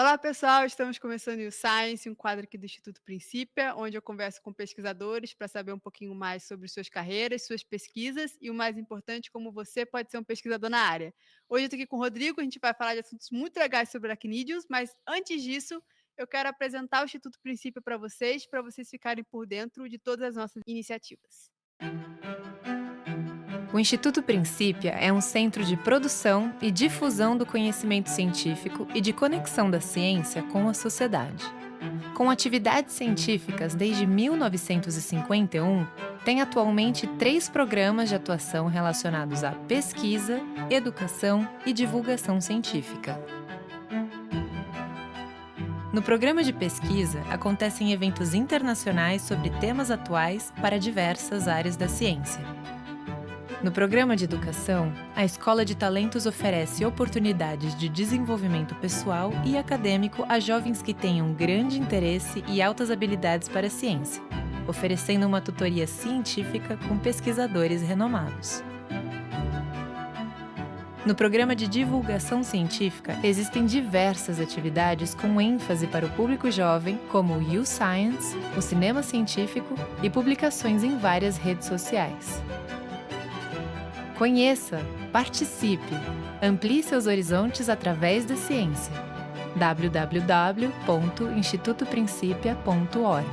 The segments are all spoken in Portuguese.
Olá, pessoal! Estamos começando o Science, um quadro aqui do Instituto Princípia, onde eu converso com pesquisadores para saber um pouquinho mais sobre suas carreiras, suas pesquisas e, o mais importante, como você pode ser um pesquisador na área. Hoje eu estou aqui com o Rodrigo, a gente vai falar de assuntos muito legais sobre aracnídeos, mas antes disso, eu quero apresentar o Instituto Princípia para vocês ficarem por dentro de todas as nossas iniciativas. O Instituto Princípia é um centro de produção e difusão do conhecimento científico e de conexão da ciência com a sociedade. Com atividades científicas desde 1951, tem atualmente 3 programas de atuação relacionados à pesquisa, educação e divulgação científica. No programa de pesquisa, acontecem eventos internacionais sobre temas atuais para diversas áreas da ciência. No programa de educação, a Escola de Talentos oferece oportunidades de desenvolvimento pessoal e acadêmico a jovens que tenham grande interesse e altas habilidades para a ciência, oferecendo uma tutoria científica com pesquisadores renomados. No programa de divulgação científica, existem diversas atividades com ênfase para o público jovem, como o You Science, o cinema científico e publicações em várias redes sociais. Conheça, participe, amplie seus horizontes através da ciência. www.institutoprincipia.org.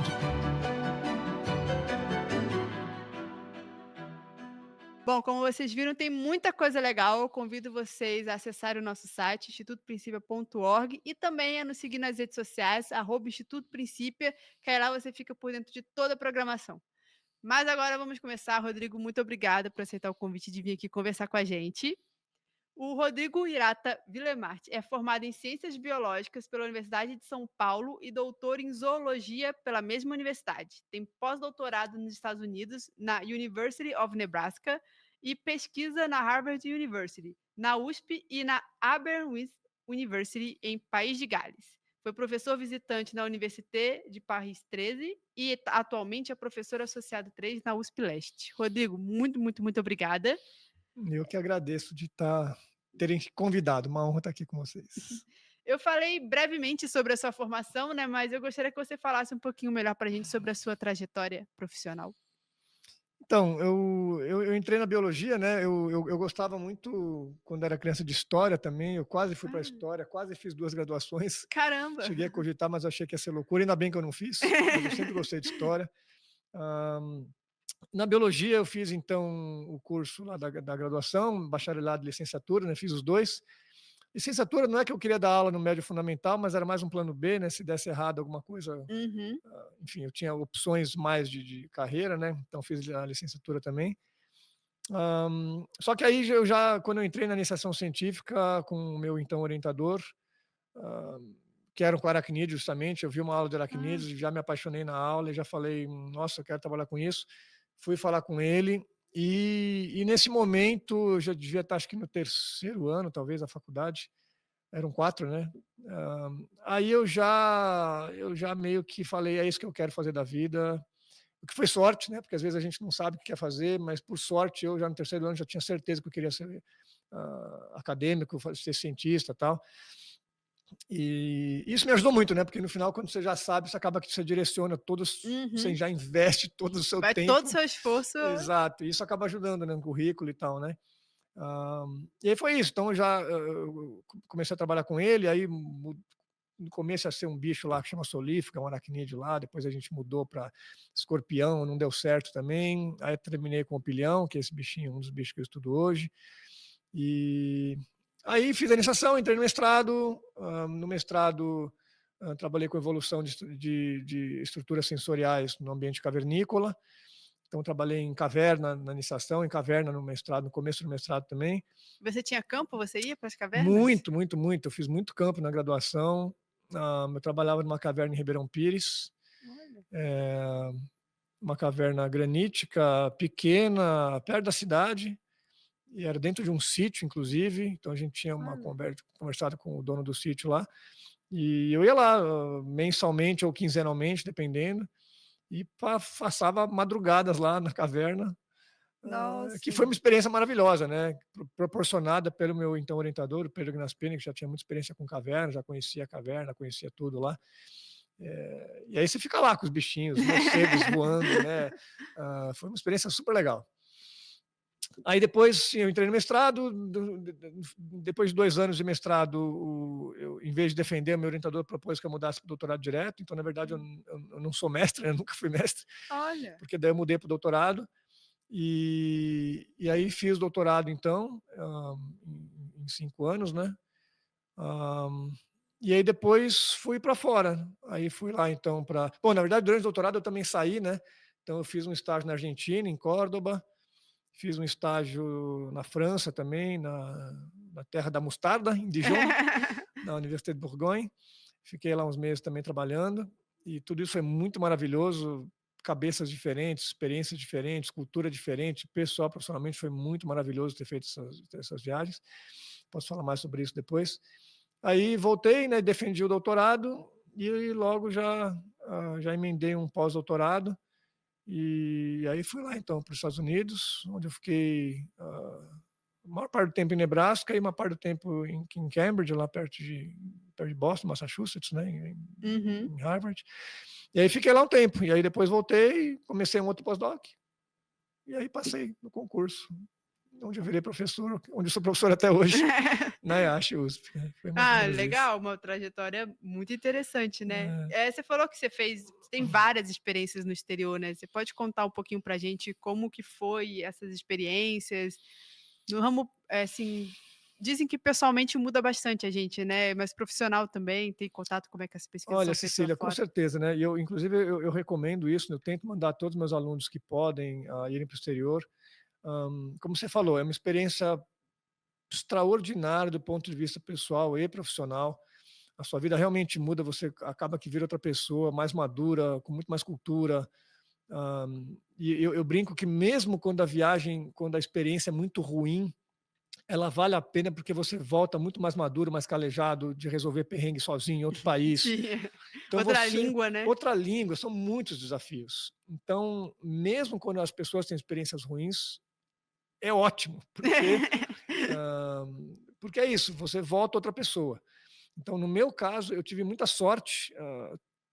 Bom, como vocês viram, tem muita coisa legal. Eu convido vocês a acessarem o nosso site, institutoprincipia.org, e também a nos seguir nas redes sociais, @Instituto Princípia, que aí lá você fica por dentro de toda a programação. Mas agora vamos começar. Rodrigo, muito obrigada por aceitar o convite de vir aqui conversar com a gente. O Rodrigo Hirata Vilemart é formado em Ciências Biológicas pela Universidade de São Paulo e doutor em Zoologia pela mesma universidade. Tem pós-doutorado nos Estados Unidos, na University of Nebraska, e pesquisa na Harvard University, na USP e na Aberystwyth University, em País de Gales. Foi professor visitante na Université de Paris 13 e atualmente é professor associado 3 na USP Leste. Rodrigo, muito, muito, muito obrigada. Eu que agradeço de terem convidado, uma honra estar aqui com vocês. Eu falei brevemente sobre a sua formação, né, mas eu gostaria que você falasse um pouquinho melhor para a gente sobre a sua trajetória profissional. Então, eu entrei na biologia, né, eu gostava muito, quando era criança, de história também, eu quase fui para a Ah, história, quase fiz 2 graduações, caramba! cheguei a cogitar, mas achei que ia ser loucura, ainda bem que eu não fiz, mas eu sempre gostei de história. Hã, Na biologia eu fiz então o curso lá da graduação, bacharelado e licenciatura, né, fiz os 2. Licenciatura não é que eu queria dar aula no médio fundamental, mas era mais um plano B, né, se desse errado alguma coisa, Uhum. enfim, eu tinha opções mais de carreira, né, então fiz a licenciatura também. Só que aí quando eu entrei na iniciação científica com o meu então orientador, hã, que era com aracnídeo justamente, eu vi uma aula de Ah, aracnídeos, já me apaixonei na aula e já falei: "Nossa, eu quero trabalhar com isso". Fui falar com ele, e nesse momento eu já devia estar acho que no terceiro ano talvez da faculdade, eram 4, né. Aí eu já meio que falei: "É isso que eu quero fazer da vida", o que foi sorte, né, porque às vezes a gente não sabe o que quer fazer, mas por sorte eu já no terceiro ano já tinha certeza que eu queria ser, acadêmico, ser cientista, tal. E isso me ajudou muito, né, porque no final quando você já sabe, você acaba que você direciona todos, você uhum. já investe todo o seu Vai todo o tempo. seu esforço. Exato, e isso acaba ajudando, né, no currículo e tal, né. Hã, e aí foi isso, então eu comecei a trabalhar com ele, aí no começo ia ser um bicho lá que chama solífica, um aracnídeo lá, depois a gente mudou para escorpião, não deu certo também, aí terminei com o pilhão, que é esse bichinho, um dos bichos que eu estudo hoje. E aí fiz a iniciação, entrei no mestrado, no mestrado, trabalhei com evolução de estruturas sensoriais no ambiente cavernícola, então trabalhei em caverna na iniciação, em caverna no mestrado, no começo do mestrado também. Você tinha campo? Você ia para as cavernas? Muito, muito, muito. Eu fiz muito campo na graduação. Eu trabalhava numa caverna em Ribeirão Pires, Olha. eh, uma caverna granítica pequena, perto da cidade, e era dentro de um sítio, inclusive. Então a gente tinha uma Olha. conversado com o dono do sítio lá, e eu ia lá, mensalmente ou quinzenalmente, dependendo, e passava madrugadas lá na caverna, que Nossa. foi uma experiência maravilhosa, né? Proporcionada pelo meu então orientador, o Pedro Gnaspini, que já tinha muita experiência com caverna, já conhecia a caverna, conhecia tudo lá. E aí você fica lá com os bichinhos, os morcegos voando, né? Foi uma experiência super legal. Aí depois eu entrei no mestrado, depois de 2 anos de mestrado, eu, em vez de defender, meu orientador propôs que eu mudasse para o doutorado direto, então na verdade eu não sou mestre, eu nunca fui mestre, Olha. porque daí eu mudei para o doutorado, e aí fiz doutorado então, em 5 anos, né? E aí depois fui para fora, aí fui lá então para... Bom, na verdade durante o doutorado eu também saí, né? Então eu fiz um estágio na Argentina, em Córdoba, fiz um estágio na França também, na terra da mostarda, em Dijon, na Université de Bourgogne. Fiquei lá uns meses também trabalhando, e tudo isso foi muito maravilhoso, cabeças diferentes, experiências diferentes, cultura diferente, pessoal, profissionalmente, foi muito maravilhoso ter feito essas viagens. Posso falar mais sobre isso depois. Aí voltei, né, defendi o doutorado, e logo já emendei um pós-doutorado, e aí fui lá então para os Estados Unidos, onde eu fiquei a maior parte do tempo em Nebraska e uma parte do tempo em Cambridge, lá perto de Boston, Massachusetts, né, Uhum. em Harvard. E aí fiquei lá um tempo, e aí depois voltei, comecei um outro pós-doc, e aí passei no concurso, onde eu virei professor, onde eu sou professor até hoje, na EASH USP. Foi mais ou Ah, menos isso. legal, uma trajetória muito interessante, né? É. Você falou que você tem várias experiências no exterior, né? Você pode contar um pouquinho pra gente como que foi essas experiências no ramo, assim, dizem que pessoalmente muda bastante a gente, né? Mas profissional também, tem contato como é que as pesquisas Olha, são feitas lá Cecília, com fora. certeza, né? E eu, inclusive, eu recomendo isso, eu tento mandar todos os meus alunos que podem irem para o exterior. Como você falou, é uma experiência extraordinária do ponto de vista pessoal e profissional. A sua vida realmente muda, você acaba que vira outra pessoa, mais madura, com muito mais cultura. E eu brinco que mesmo quando quando a experiência é muito ruim, ela vale a pena porque você volta muito mais maduro, mais calejado, de resolver perrengue sozinho em outro país. Sim. Então Outra língua, né? outra língua, são muitos desafios. Então, mesmo quando as pessoas têm experiências ruins, é ótimo, porque é isso, você volta outra pessoa. Então, no meu caso, eu tive muita sorte,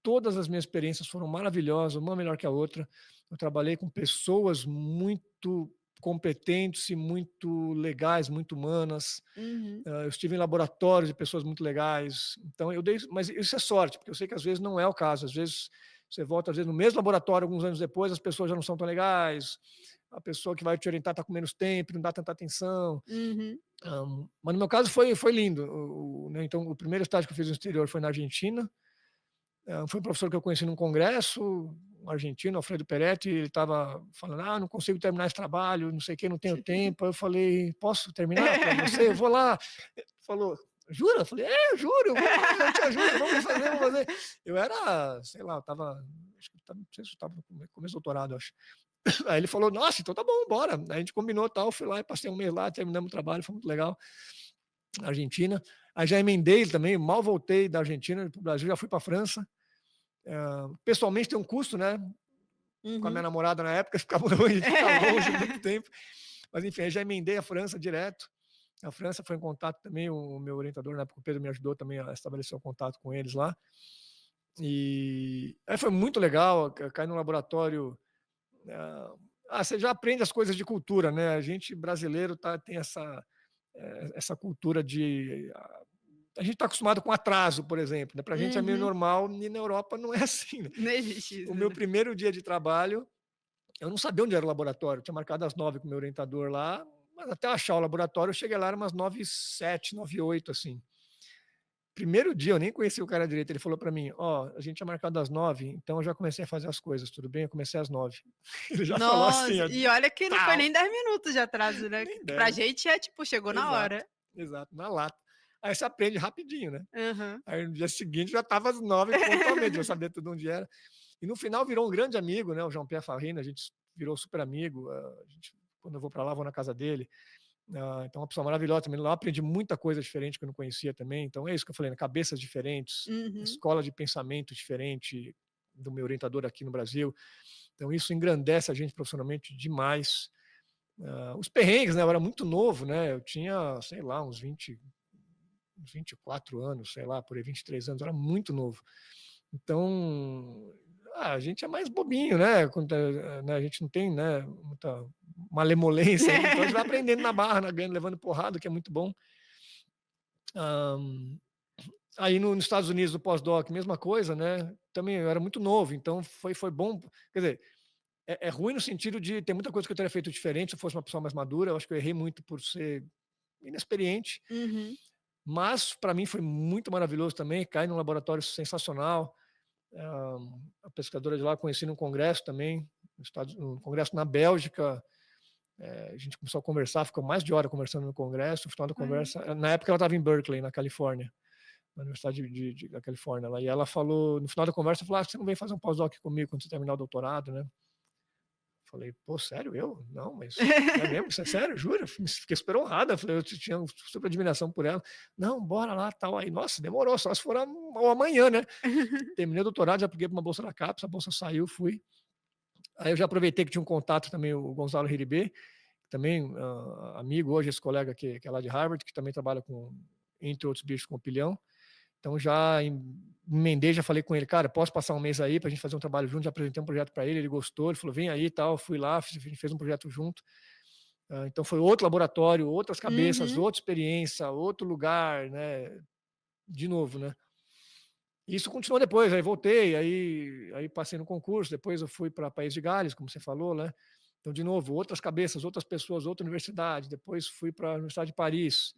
todas as minhas experiências foram maravilhosas, uma melhor que a outra. Eu trabalhei com pessoas muito competentes e muito legais, muito humanas. Uhum. Eu estive em laboratórios de pessoas muito legais. Então, mas isso é sorte, porque eu sei que às vezes não é o caso. Às vezes você volta às vezes no mesmo laboratório alguns anos depois, as pessoas já não são tão legais. A pessoa que vai te orientar está com menos tempo, não dá tanta atenção. Uhum. Mas no meu caso foi lindo. Né? Então, o primeiro estágio que eu fiz no exterior foi na Argentina. Foi um professor que eu conheci num congresso, um argentino, Alfredo Peretti, ele estava falando, não consigo terminar esse trabalho, não sei o que, não tenho tempo. Aí eu falei, posso terminar para você? Eu vou lá. Ele falou, jura? Eu falei, eu juro, eu te ajudo, vamos fazer. Eu era, sei lá, acho que não sei se eu estava no começo do doutorado, acho. Aí ele falou, nossa, então tá bom, bora. Aí a gente combinou tal, fui lá e passei um mês lá, terminamos o trabalho, foi muito legal. Na Argentina. Aí já emendei também, mal voltei da Argentina para o Brasil, já fui para a França. Pessoalmente tem um custo, né? Com a minha namorada na época, ficava longe muito tempo. Mas enfim, aí já emendei a França direto. A França foi em contato também, o meu orientador na época, o Pedro, me ajudou também a estabelecer um contato com eles lá. E aí foi muito legal, cair no laboratório. Você já aprende as coisas de cultura, né? A gente brasileiro tem essa cultura de... A gente está acostumado com atraso, por exemplo. Né? Para a gente é meio normal, e na Europa não é assim. Né? Não existe isso. O meu primeiro dia de trabalho, eu não sabia onde era o laboratório. Eu tinha marcado às 9 com o meu orientador lá, mas até achar o laboratório, eu cheguei lá, eram umas 9h07, 9h08, assim. Primeiro dia, eu nem conheci o cara direito. Ele falou para mim: a gente tinha marcado às 9, então eu já comecei a fazer as coisas, tudo bem? Eu comecei às 9. Ele já falou assim. E olha que não foi nem 10 minutos de atraso, né? Pra gente é tipo, chegou na hora. Exato, na lata. Aí você aprende rapidinho, né? Uhum. Aí no dia seguinte já estava às 9 pontualmente, eu sabia tudo onde era. E no final virou um grande amigo, né? O Jean-Pierre Farina, a gente virou super amigo. Quando eu vou para lá, vou na casa dele. Então, uma pessoa maravilhosa também. Lá aprendi muita coisa diferente que eu não conhecia também. Então, é isso que eu falei, né? Cabeças diferentes, escola de pensamento diferente do meu orientador aqui no Brasil. Então, isso engrandece a gente profissionalmente demais. Os perrengues, né? Eu era muito novo, né? Eu tinha, sei lá, uns 24 anos, sei lá, por aí, 23 anos, eu era muito novo. Então, a gente é mais bobinho, né? Quando, né, a gente não tem, né, muita malemolência, então a gente vai aprendendo na barra, levando porrada, que é muito bom. Aí nos Estados Unidos, no pós-doc, mesma coisa, né? Também eu era muito novo, então foi bom. Quer dizer, é ruim no sentido de ter muita coisa que eu teria feito diferente se eu fosse uma pessoa mais madura. Eu acho que eu errei muito por ser inexperiente, Uhum. mas para mim foi muito maravilhoso também. Caí num laboratório sensacional. A pesquisadora de lá conheci num congresso também, no congresso na Bélgica. A gente começou a conversar, ficou mais de hora conversando no congresso. No final da conversa, na época ela estava em Berkeley, na Califórnia, na Universidade da Califórnia. Lá, e ela falou, no final da conversa, falou: você não vem fazer um pós-doc comigo quando você terminar o doutorado, né? Falei: pô, sério? Eu? Não, mas é mesmo? Isso é sério? Jura? Fiquei super honrada. Falei: eu tinha super admiração por ela. Não, bora lá, tal. Aí, nossa, demorou, só se for amanhã, né? Terminei o doutorado, já peguei para uma bolsa da CAPES, a bolsa saiu, fui. Aí eu já aproveitei que tinha um contato também, o Gonzalo Hiribê, também amigo hoje, esse colega que é lá de Harvard, que também trabalha com, entre outros bichos, com pilhão. Então já emendei, já falei com ele: cara, posso passar um mês aí para a gente fazer um trabalho junto? Já apresentei um projeto para ele, ele gostou, ele falou: vem aí e tal. Fui lá, a gente fez um projeto junto. Então foi outro laboratório, outras cabeças, outra experiência, outro lugar, né? De novo, né? Isso continuou depois, aí voltei, aí passei no concurso, depois eu fui para País de Gales, como você falou, né? Então, de novo, outras cabeças, outras pessoas, outra universidade, depois fui para a Universidade de Paris,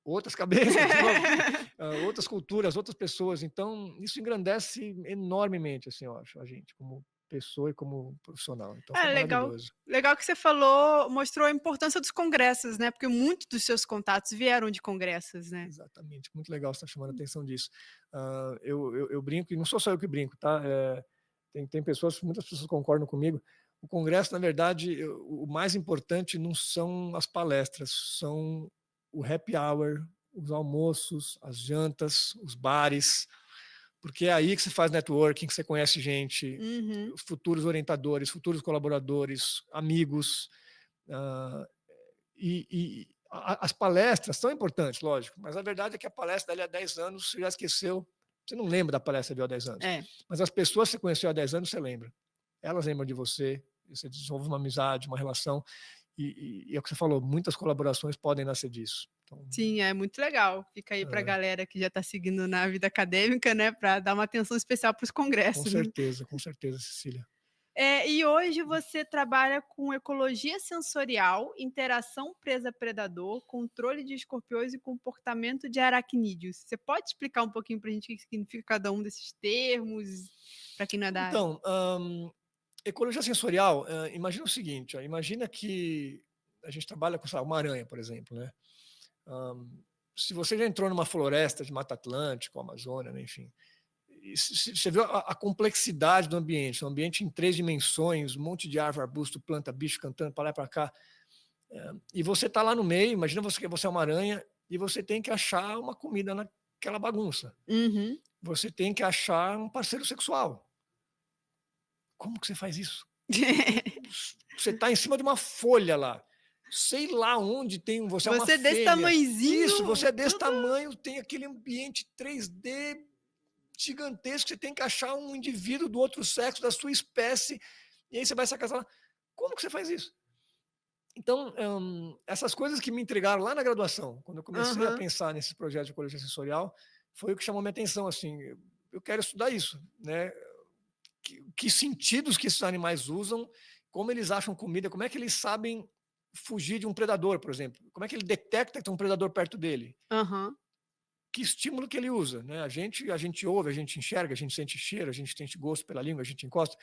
outras cabeças, de novo, outras culturas, outras pessoas. Então, isso engrandece enormemente, assim, eu acho, a gente, como pessoa e como profissional. Então, foi Legal. maravilhoso. Legal que você falou, mostrou a importância dos congressos, né? Porque muitos dos seus contatos vieram de congressos, né? Exatamente, muito legal você estar chamando a atenção disso. Eu brinco, e não sou só eu que brinco, tá? Tem pessoas, muitas pessoas concordam comigo. O congresso, na verdade, o mais importante não são as palestras, são o happy hour, os almoços, as jantas, os bares, porque é aí que você faz networking, que você conhece gente, futuros orientadores, futuros colaboradores, amigos. As palestras são importantes, lógico, mas a verdade é que a palestra dali há 10 anos você já esqueceu, você não lembra da palestra de há 10 anos. Mas as pessoas que você conheceu há 10 anos, você lembra. Elas lembram de você, você desenvolve uma amizade, uma relação, e é o que você falou, muitas colaborações podem nascer disso. Então, sim, é muito legal. Fica aí para a galera que já está seguindo na vida acadêmica, né? Para dar uma atenção especial para os congressos. Com certeza, Cecília. E hoje você trabalha com ecologia sensorial, interação presa-predador, controle de escorpiões e comportamento de aracnídeos. Você pode explicar um pouquinho para a gente o que significa cada um desses termos, para quem não é da área? Então, ecologia sensorial, imagina o seguinte, imagina que a gente trabalha com, sei lá, uma aranha, por exemplo, né? Se você já entrou numa floresta de Mata Atlântica, ou Amazônia, né, enfim, você vê a complexidade do ambiente, um ambiente em 3 dimensões, um monte de árvore, arbusto, planta, bicho cantando para lá e para cá, e você está lá no meio, imagina que você é uma aranha e você tem que achar uma comida naquela bagunça. Você tem que achar um parceiro sexual. Como que você faz isso? Você está em cima de uma folha lá. Sei lá onde tem você é uma fêmea. Desse tamanhozinho. Isso, você é desse tamanho, tem aquele ambiente 3D gigantesco, você tem que achar um indivíduo do outro sexo, da sua espécie, e aí você vai se acasalar. Como que você faz isso? Então, essas coisas que me intrigaram lá na graduação, quando eu comecei a pensar nesse projeto de ecologia sensorial, foi o que chamou minha atenção, assim, eu quero estudar isso, né? Que sentidos que esses animais usam, como eles acham comida, como é que eles sabem fugir de um predador, por exemplo, como é que ele detecta que tem um predador perto dele, que estímulo que ele usa, né? A gente ouve, a gente enxerga, a gente sente cheiro, a gente sente gosto pela língua, a gente encosta.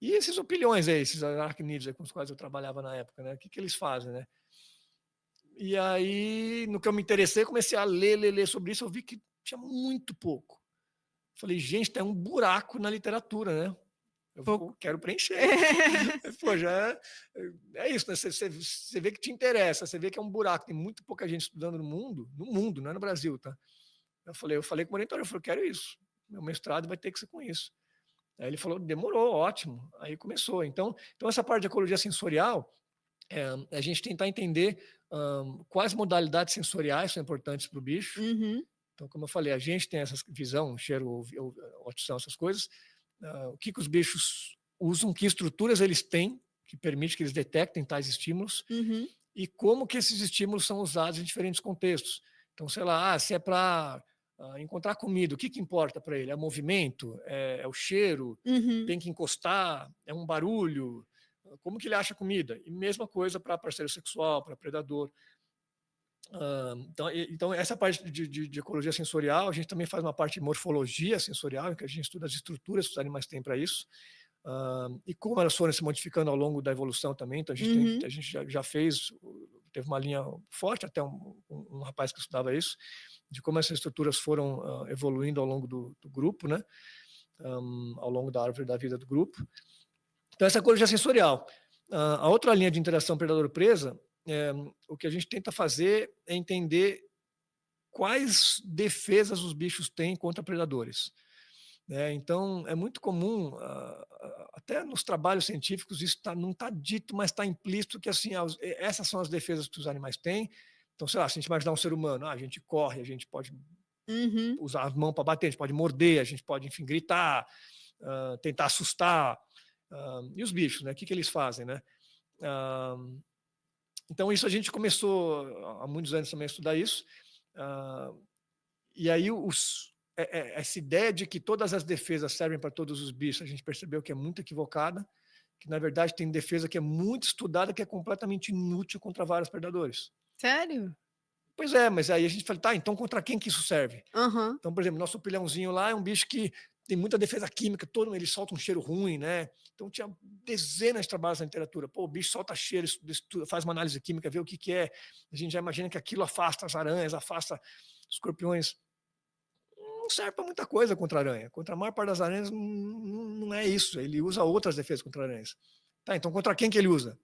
E esses opilhões aí, esses aracnídeos aí com os quais eu trabalhava na época, né? O que eles fazem, né? E aí, no que eu me interessei, comecei a ler sobre isso, eu vi que tinha muito pouco. Falei: gente, tem um buraco na literatura, né? Quero preencher. Pô, já é isso, né? Você vê que te interessa, você vê que é um buraco, tem muito pouca gente estudando no mundo, não é no Brasil, tá? Eu falei com o monitor, eu falei: quero isso, meu mestrado vai ter que ser com isso. Aí ele falou: demorou, ótimo. Aí começou. Então essa parte de ecologia sensorial, a gente tentar entender quais modalidades sensoriais são importantes para o bicho. Uhum. Então, como eu falei, a gente tem essa visão, cheiro, audição, essas coisas. O que os bichos usam, que estruturas eles têm, que permite que eles detectem tais estímulos, Uhum. e como que esses estímulos são usados em diferentes contextos. Então, sei lá, se é para encontrar comida, o que importa para ele? É movimento? É o cheiro? Uhum. Tem que encostar? É um barulho? Como que ele acha comida? E mesma coisa para parceiro sexual, para predador. Então, essa parte de ecologia sensorial, a gente também faz uma parte de morfologia sensorial, em que a gente estuda as estruturas que os animais têm para isso, e como elas foram se modificando ao longo da evolução também. Então, a gente já fez, teve uma linha forte, até um rapaz que estudava isso, de como essas estruturas foram evoluindo ao longo do grupo, né? Ao longo da árvore da vida do grupo. Então, essa é a ecologia sensorial. A outra linha de interação predador-presa, o que a gente tenta fazer é entender quais defesas os bichos têm contra predadores. Então, é muito comum, até nos trabalhos científicos, isso não está dito, mas está implícito que assim, essas são as defesas que os animais têm. Então, sei lá, se a gente imaginar um ser humano, a gente corre, a gente pode usar as mãos para bater, a gente pode morder, a gente pode, enfim, gritar, tentar assustar. E os bichos, né? O que eles fazem, né? Então, isso a gente começou há muitos anos também a estudar isso. E aí, essa ideia de que todas as defesas servem para todos os bichos, a gente percebeu que é muito equivocada, que, na verdade, tem defesa que é muito estudada, que é completamente inútil contra vários predadores. Sério? Pois é, mas aí a gente fala, tá, então contra quem que isso serve? Uhum. Então, por exemplo, nosso pilhãozinho lá é um bicho que tem muita defesa química, ele solta um cheiro ruim, né? Então tinha dezenas de trabalhos na literatura. Pô, o bicho solta cheiro, faz uma análise química, vê o que é. A gente já imagina que aquilo afasta as aranhas, afasta escorpiões. Não serve para muita coisa contra a aranha. Contra a maior parte das aranhas não é isso. Ele usa outras defesas contra aranhas. Tá, então contra quem que ele usa?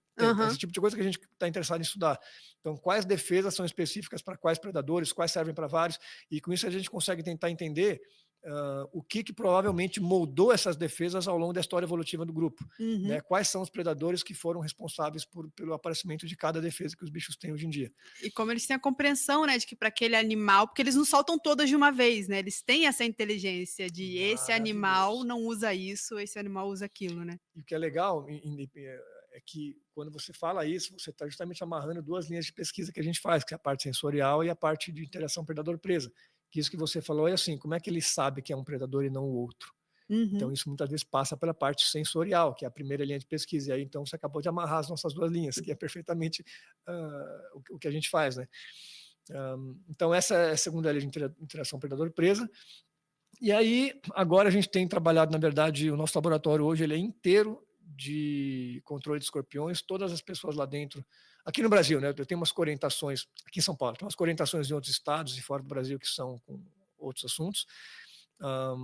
Esse tipo de coisa que a gente está interessado em estudar. Então, quais defesas são específicas para quais predadores, quais servem para vários, e com isso a gente consegue tentar entender o que provavelmente moldou essas defesas ao longo da história evolutiva do grupo. Né? Quais são os predadores que foram responsáveis pelo aparecimento de cada defesa que os bichos têm hoje em dia. E como eles têm a compreensão, né, de que para aquele animal, porque eles não soltam todas de uma vez, né? Eles têm essa inteligência de esse animal não usa isso, esse animal usa aquilo, né? E o que é legal é que quando você fala isso, você está justamente amarrando duas linhas de pesquisa que a gente faz, que é a parte sensorial e a parte de interação predador-presa. Que isso que você falou é assim, como é que ele sabe que é um predador e não o outro? Então, isso muitas vezes passa pela parte sensorial, que é a primeira linha de pesquisa. E aí, então, você acabou de amarrar as nossas duas linhas, que é perfeitamente o que a gente faz, né? Então, essa é a segunda linha de interação predador-presa. E aí, agora a gente tem trabalhado, na verdade, o nosso laboratório hoje ele é inteiro de controle de escorpiões, todas as pessoas lá dentro, aqui no Brasil, né? Eu tenho umas orientações, aqui em São Paulo, tem umas orientações em outros estados e fora do Brasil que são com outros assuntos,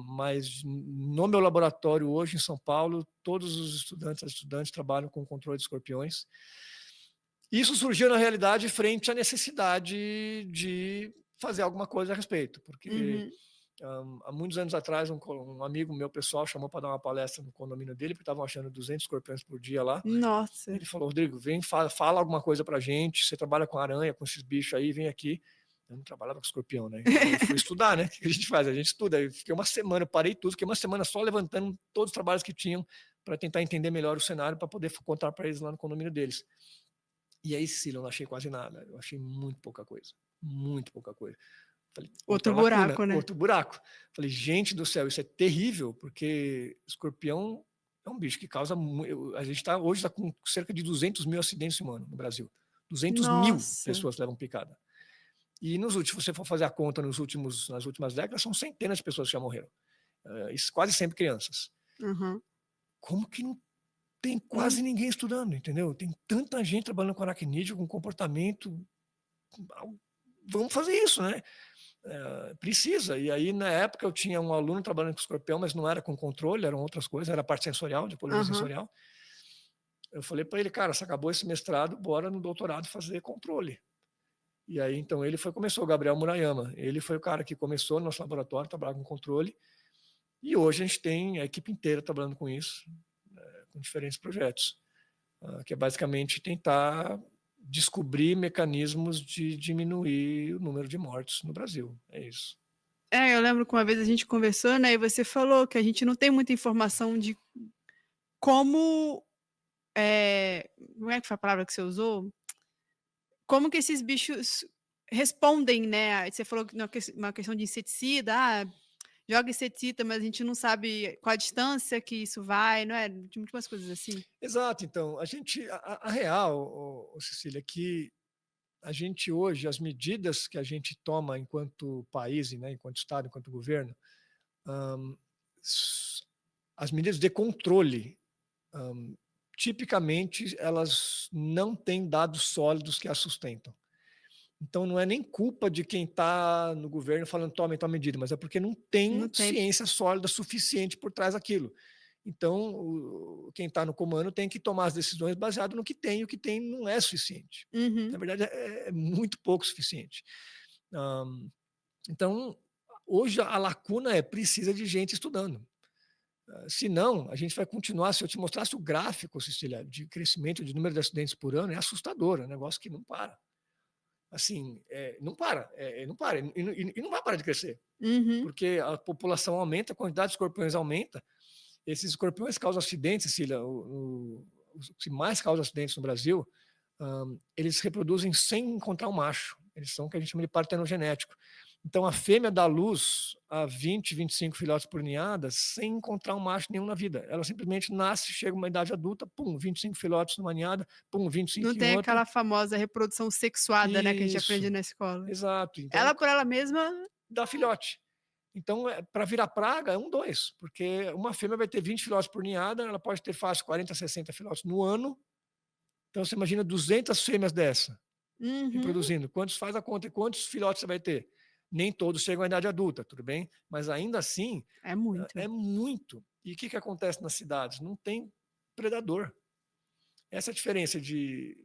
mas no meu laboratório hoje em São Paulo, todos os estudantes trabalham com controle de escorpiões. Isso surgiu, na realidade, frente à necessidade de fazer alguma coisa a respeito, porque há muitos anos atrás, um amigo meu pessoal chamou para dar uma palestra no condomínio dele, porque estavam achando 200 escorpiões por dia lá. Nossa. Ele falou, Rodrigo, vem, fala alguma coisa para a gente, você trabalha com aranha, com esses bichos aí, vem aqui. Eu não trabalhava com escorpião, né? Então eu fui estudar, né? O que a gente faz? A gente estuda. Eu fiquei uma semana, eu parei tudo, fiquei uma semana só levantando todos os trabalhos que tinham para tentar entender melhor o cenário, para poder contar para eles lá no condomínio deles. E aí, Cecília, eu não achei quase nada. Eu achei muito pouca coisa. Muito pouca coisa. Falei, outro buraco, lacuna, né? Outro buraco. Falei, gente do céu, isso é terrível, porque escorpião é um bicho que causa... A gente hoje está com cerca de 200 mil acidentes humanos no Brasil. 200 mil pessoas levam picada. E se você for fazer a conta nas últimas décadas, são centenas de pessoas que já morreram. Quase sempre crianças. Como que não tem quase ninguém estudando, entendeu? Tem tanta gente trabalhando com aracnídeo, com comportamento. Vamos fazer isso, né? Precisa. E aí, na época, eu tinha um aluno trabalhando com escorpião, mas não era com controle, eram outras coisas, era a parte sensorial, de ecologia sensorial. Eu falei para ele, cara, você acabou esse mestrado, bora no doutorado fazer controle. E aí, então, começou o Gabriel Murayama. Ele foi o cara que começou no nosso laboratório, trabalhar com controle. E hoje a gente tem a equipe inteira trabalhando com isso, com diferentes projetos. que é basicamente tentar descobrir mecanismos de diminuir o número de mortes no Brasil. É isso. Eu lembro que uma vez a gente conversou, né, e você falou que a gente não tem muita informação de como, como é que foi a palavra que você usou? Como que esses bichos respondem, né, você falou que uma questão de inseticida, joga inseticida, mas a gente não sabe qual a distância que isso vai, não é? De umas coisas assim. Exato, então, a real, Cecília, é que a gente hoje, as medidas que a gente toma enquanto país, né, enquanto Estado, enquanto governo, hum, as medidas de controle, tipicamente, elas não têm dados sólidos que as sustentam. Então, não é nem culpa de quem está no governo falando tome tal medida, mas é porque não Não tem tem. ciência sólida suficiente por trás daquilo. Então, quem está no comando tem que tomar as decisões baseado no que tem, e o que tem não é suficiente. Uhum. Na verdade, é muito pouco suficiente. Então, hoje a lacuna precisa de gente estudando. Senão, a gente vai continuar. Se eu te mostrasse o gráfico, Cecília, de crescimento de número de acidentes por ano, é assustador, é um negócio que não para. Assim, não para, não para, e não vai parar de crescer, Uhum. porque a população aumenta, a quantidade de escorpiões aumenta. Esses escorpiões causam acidentes, Cecília, os que mais causam acidentes no Brasil, eles se reproduzem sem encontrar um macho. Eles são o que a gente chama de partenogenético. Então, a fêmea dá luz a 20, 25 filhotes por ninhada sem encontrar um macho nenhum na vida. Ela simplesmente nasce, chega a uma idade adulta, pum, 25 filhotes numa ninhada, pum, 25 Não em tem outra. aquela famosa reprodução sexuada, né, que a gente aprende Isso, na escola. exato. Então, Ela por ela mesma. dá filhote. Então, para virar praga, é 1, 2, porque uma fêmea vai ter 20 filhotes por ninhada, ela pode ter fácil 40, 60 filhotes no ano. Então, você imagina 200 fêmeas dessa, Uhum. reproduzindo. Quantos faz a conta e quantos filhotes você vai ter? Nem todos chegam à idade adulta, tudo bem? Mas ainda assim, É muito. é muito. E o que acontece nas cidades? Não tem predador. Essa é a diferença de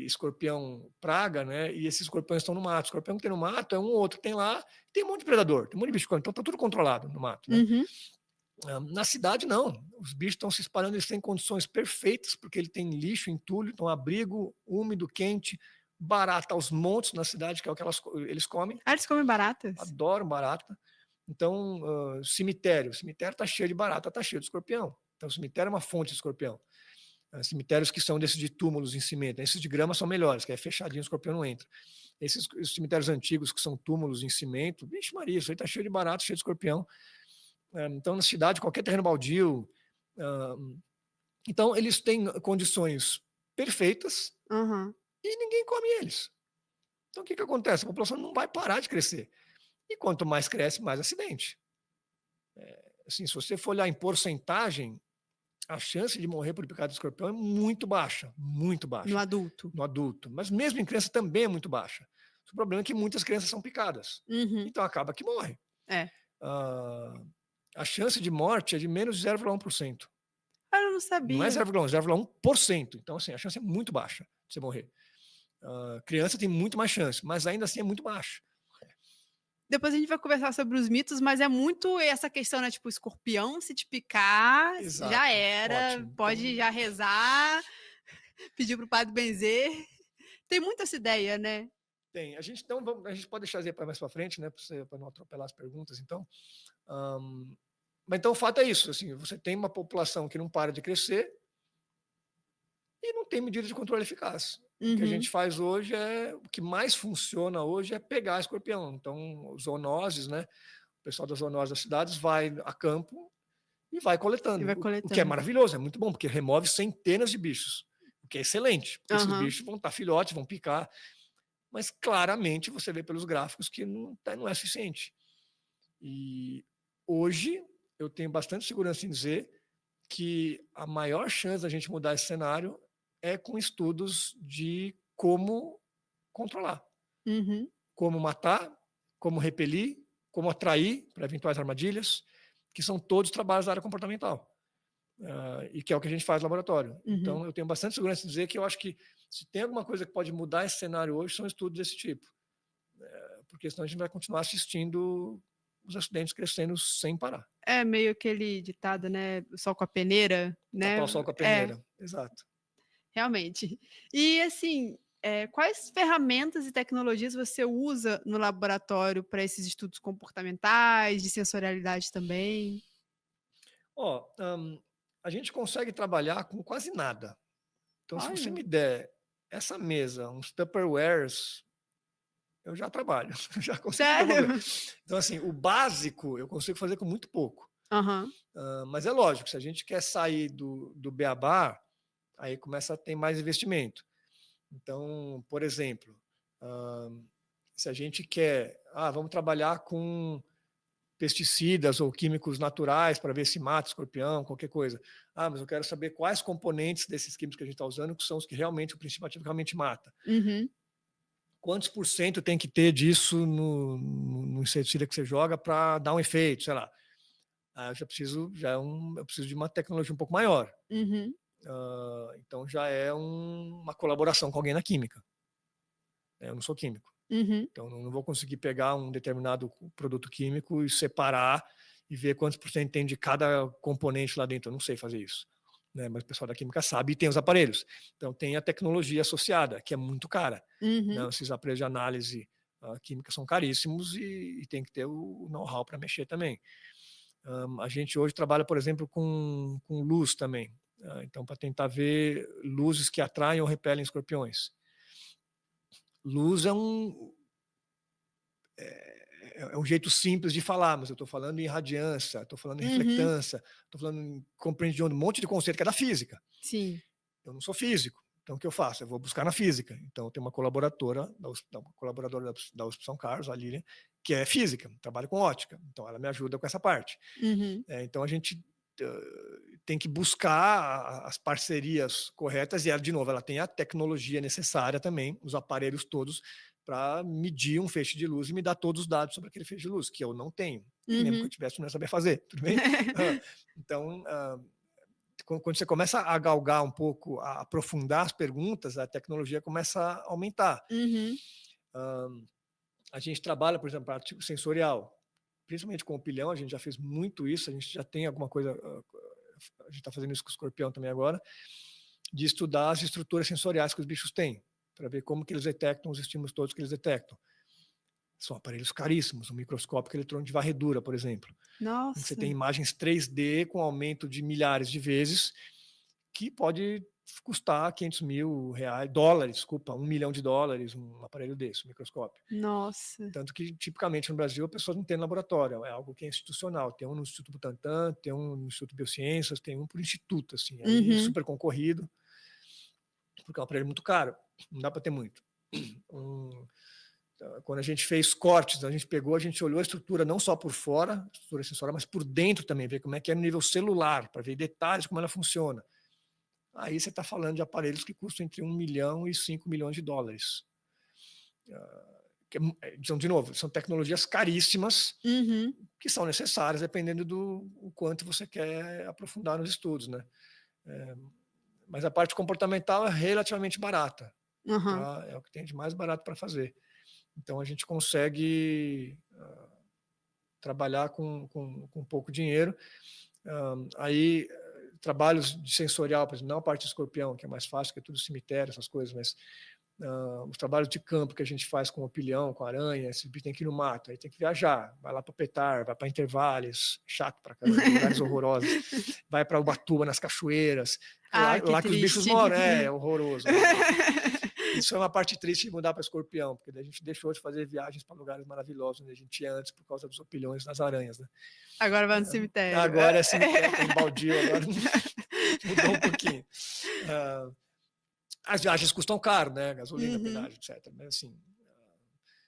escorpião praga, né? E esses escorpiões estão no mato. O escorpião que tem no mato é um ou outro que tem lá, tem um monte de predador, tem um monte de bicho, então está tudo controlado no mato, né? Uhum. Na cidade, não. Os bichos estão se espalhando, eles têm condições perfeitas, porque ele tem lixo, entulho, então abrigo úmido, quente, barata aos montes na cidade, que é o que eles comem. Eles comem baratas? Adoram barata. Então, cemitério está cheio de barata, está cheio de escorpião. Então, o cemitério é uma fonte de escorpião. Cemitérios que são desses de túmulos em cimento, esses de grama são melhores, que é fechadinho, o escorpião não entra. Esses cemitérios antigos que são túmulos em cimento, vixe Maria, isso aí está cheio de barato, cheio de escorpião. Então, na cidade, qualquer terreno baldio. Então, eles têm condições perfeitas Uhum. e ninguém come eles. Então, o que acontece? A população não vai parar de crescer. E quanto mais cresce, mais acidente. Assim, se você for olhar em porcentagem, a chance de morrer por picada de escorpião é muito baixa, muito baixa. No adulto. No adulto. Mas mesmo em criança também é muito baixa. O problema é que muitas crianças são picadas. Uhum. Então acaba que morre. É. A chance de morte é de menos de 0,1%. Eu não sabia. Não é 0,1, 0,1%. Então, assim, a chance é muito baixa de você morrer. Criança tem muito mais chance, mas ainda assim é muito baixa. Depois a gente vai conversar sobre os mitos, mas é muito essa questão, né? Tipo, escorpião, se te picar, Exato. já era. Ótimo. Pode Então, já rezar, pedir pro padre benzer. Tem muita essa ideia, né? tem. A gente pode deixar para mais para frente, né? Para não atropelar as perguntas, então. Mas então o fato é isso, assim, você tem uma população que não para de crescer e não tem medida de controle eficaz. O que a gente faz hoje o que mais funciona hoje é pegar escorpião. Então, zoonoses, né? O pessoal das zoonoses das cidades vai a campo e vai coletando. O que é maravilhoso, é muito bom, porque remove centenas de bichos, o que é excelente. Porque esses bichos vão estar filhotes, vão picar, mas claramente você vê pelos gráficos que não é suficiente. E hoje eu tenho bastante segurança em dizer que a maior chance da gente mudar esse cenário é com estudos de como controlar, como matar, como repelir, como atrair para eventuais armadilhas, que são todos trabalhos da área comportamental. E que é o que a gente faz no laboratório. Então, eu tenho bastante segurança em dizer que eu acho que se tem alguma coisa que pode mudar esse cenário hoje, são estudos desse tipo. Porque senão a gente vai continuar assistindo os acidentes crescendo sem parar. É meio aquele ditado, né? O sol com a peneira, né? Tapar o sol com a peneira, exato. realmente. E assim, quais ferramentas e tecnologias você usa no laboratório para esses estudos comportamentais, de sensorialidade também? Ó, a gente consegue trabalhar com quase nada. Então, se você Olha, me der essa mesa, uns Tupperwares, eu já trabalho, já consigo fazer alguma sério? coisa. Então, assim, o básico eu consigo fazer com muito pouco. Aham. Mas é lógico, se a gente quer sair do beabá, aí começa a ter mais investimento. Então, por exemplo, se a gente quer, vamos trabalhar com pesticidas ou químicos naturais para ver se mata escorpião, qualquer coisa. Mas eu quero saber quais componentes desses químicos que a gente está usando que são os que realmente o princípio ativo realmente mata. Uhum. Quantos por cento tem que ter disso no inseticida que você joga para dar um efeito, sei lá. Eu preciso de uma tecnologia um pouco maior. Uhum. Então já é uma colaboração com alguém na química. Eu não sou químico. Uhum. Então, não vou conseguir pegar um determinado produto químico e separar e ver quantos por cento tem de cada componente lá dentro. Eu não sei fazer isso. Né? Mas o pessoal da química sabe e tem os aparelhos. Então, tem a tecnologia associada, que é muito cara. Uhum. Né? Esses aparelhos de análise química são caríssimos e tem que ter o know-how para mexer também. A gente hoje trabalha, por exemplo, com luz também. Então, para tentar ver luzes que atraem ou repelem escorpiões. Luz é um jeito simples de falar, mas eu estou falando em radiância, estou falando em Uhum. reflectância, estou falando em compreensão de um monte de conceito que é da física. Sim. Eu não sou físico, então o que eu faço? Eu vou buscar na física. Então eu tenho uma colaboradora da USP São Carlos, a Lilian, que é física, trabalha com ótica, então ela me ajuda com essa parte. Uhum. Então a gente tem que buscar as parcerias corretas e ela, de novo, ela tem a tecnologia necessária também, os aparelhos todos para medir um feixe de luz e me dar todos os dados sobre aquele feixe de luz, que eu não tenho. E mesmo que eu Uhum. tivesse, eu não ia saber fazer, tudo bem? Então, quando você começa a galgar um pouco, a aprofundar as perguntas, a tecnologia começa a aumentar. Uhum. A gente trabalha, por exemplo, parte sensorial, principalmente com o pilhão, a gente já fez muito isso, a gente já tem alguma coisa, a gente está fazendo isso com o escorpião também agora, de estudar as estruturas sensoriais que os bichos têm, para ver como que eles detectam os estímulos todos que eles detectam. São aparelhos caríssimos, um microscópio eletrônico de varredura, por exemplo. Você tem Nossa. imagens 3D com aumento de milhares de vezes, que pode custar 500 mil reais, dólares, desculpa, $1 milhão, um aparelho desse, um microscópio. Nossa. Tanto que, tipicamente, no Brasil, a pessoa não tem no laboratório, é algo que é institucional. Tem um no Instituto Butantan, tem um no Instituto de Biociências, tem um por instituto, assim, aí Uhum. super concorrido, porque é um aparelho muito caro, não dá para ter muito. Quando a gente fez cortes, a gente olhou a estrutura não só por fora, a estrutura sensorial, mas por dentro também, ver como é que é no nível celular, para ver detalhes como ela funciona. Aí você está falando de aparelhos que custam entre 1 milhão e 5 milhões de dólares. Então, de novo, são tecnologias caríssimas, Uhum. que são necessárias dependendo do quanto você quer aprofundar nos estudos, né? Mas a parte comportamental é relativamente barata, Aham. tá? É o que tem de mais barato para fazer. Então a gente consegue trabalhar com pouco dinheiro. Aí trabalhos de sensorial, por exemplo, não a parte de escorpião, que é mais fácil, que é tudo cemitério, essas coisas, mas os trabalhos de campo que a gente faz com o pilhão, com a aranha, esse bicho tem que ir no mato, aí tem que viajar, vai lá para Petar, vai para Intervalos, chato para caramba, lugares horrorosos, vai para Ubatuba, nas cachoeiras, Ah, que lá que os bichos triste. moram, é horroroso. Horroroso. Isso é uma parte triste de mudar para escorpião, porque a gente deixou de fazer viagens para lugares maravilhosos onde a gente ia antes por causa dos opilhões nas aranhas, né? Agora vai no cemitério. Agora é cemitério, tem baldio, agora mudou um pouquinho. As viagens custam caro, né? Gasolina, pedágio, etc. Mas assim,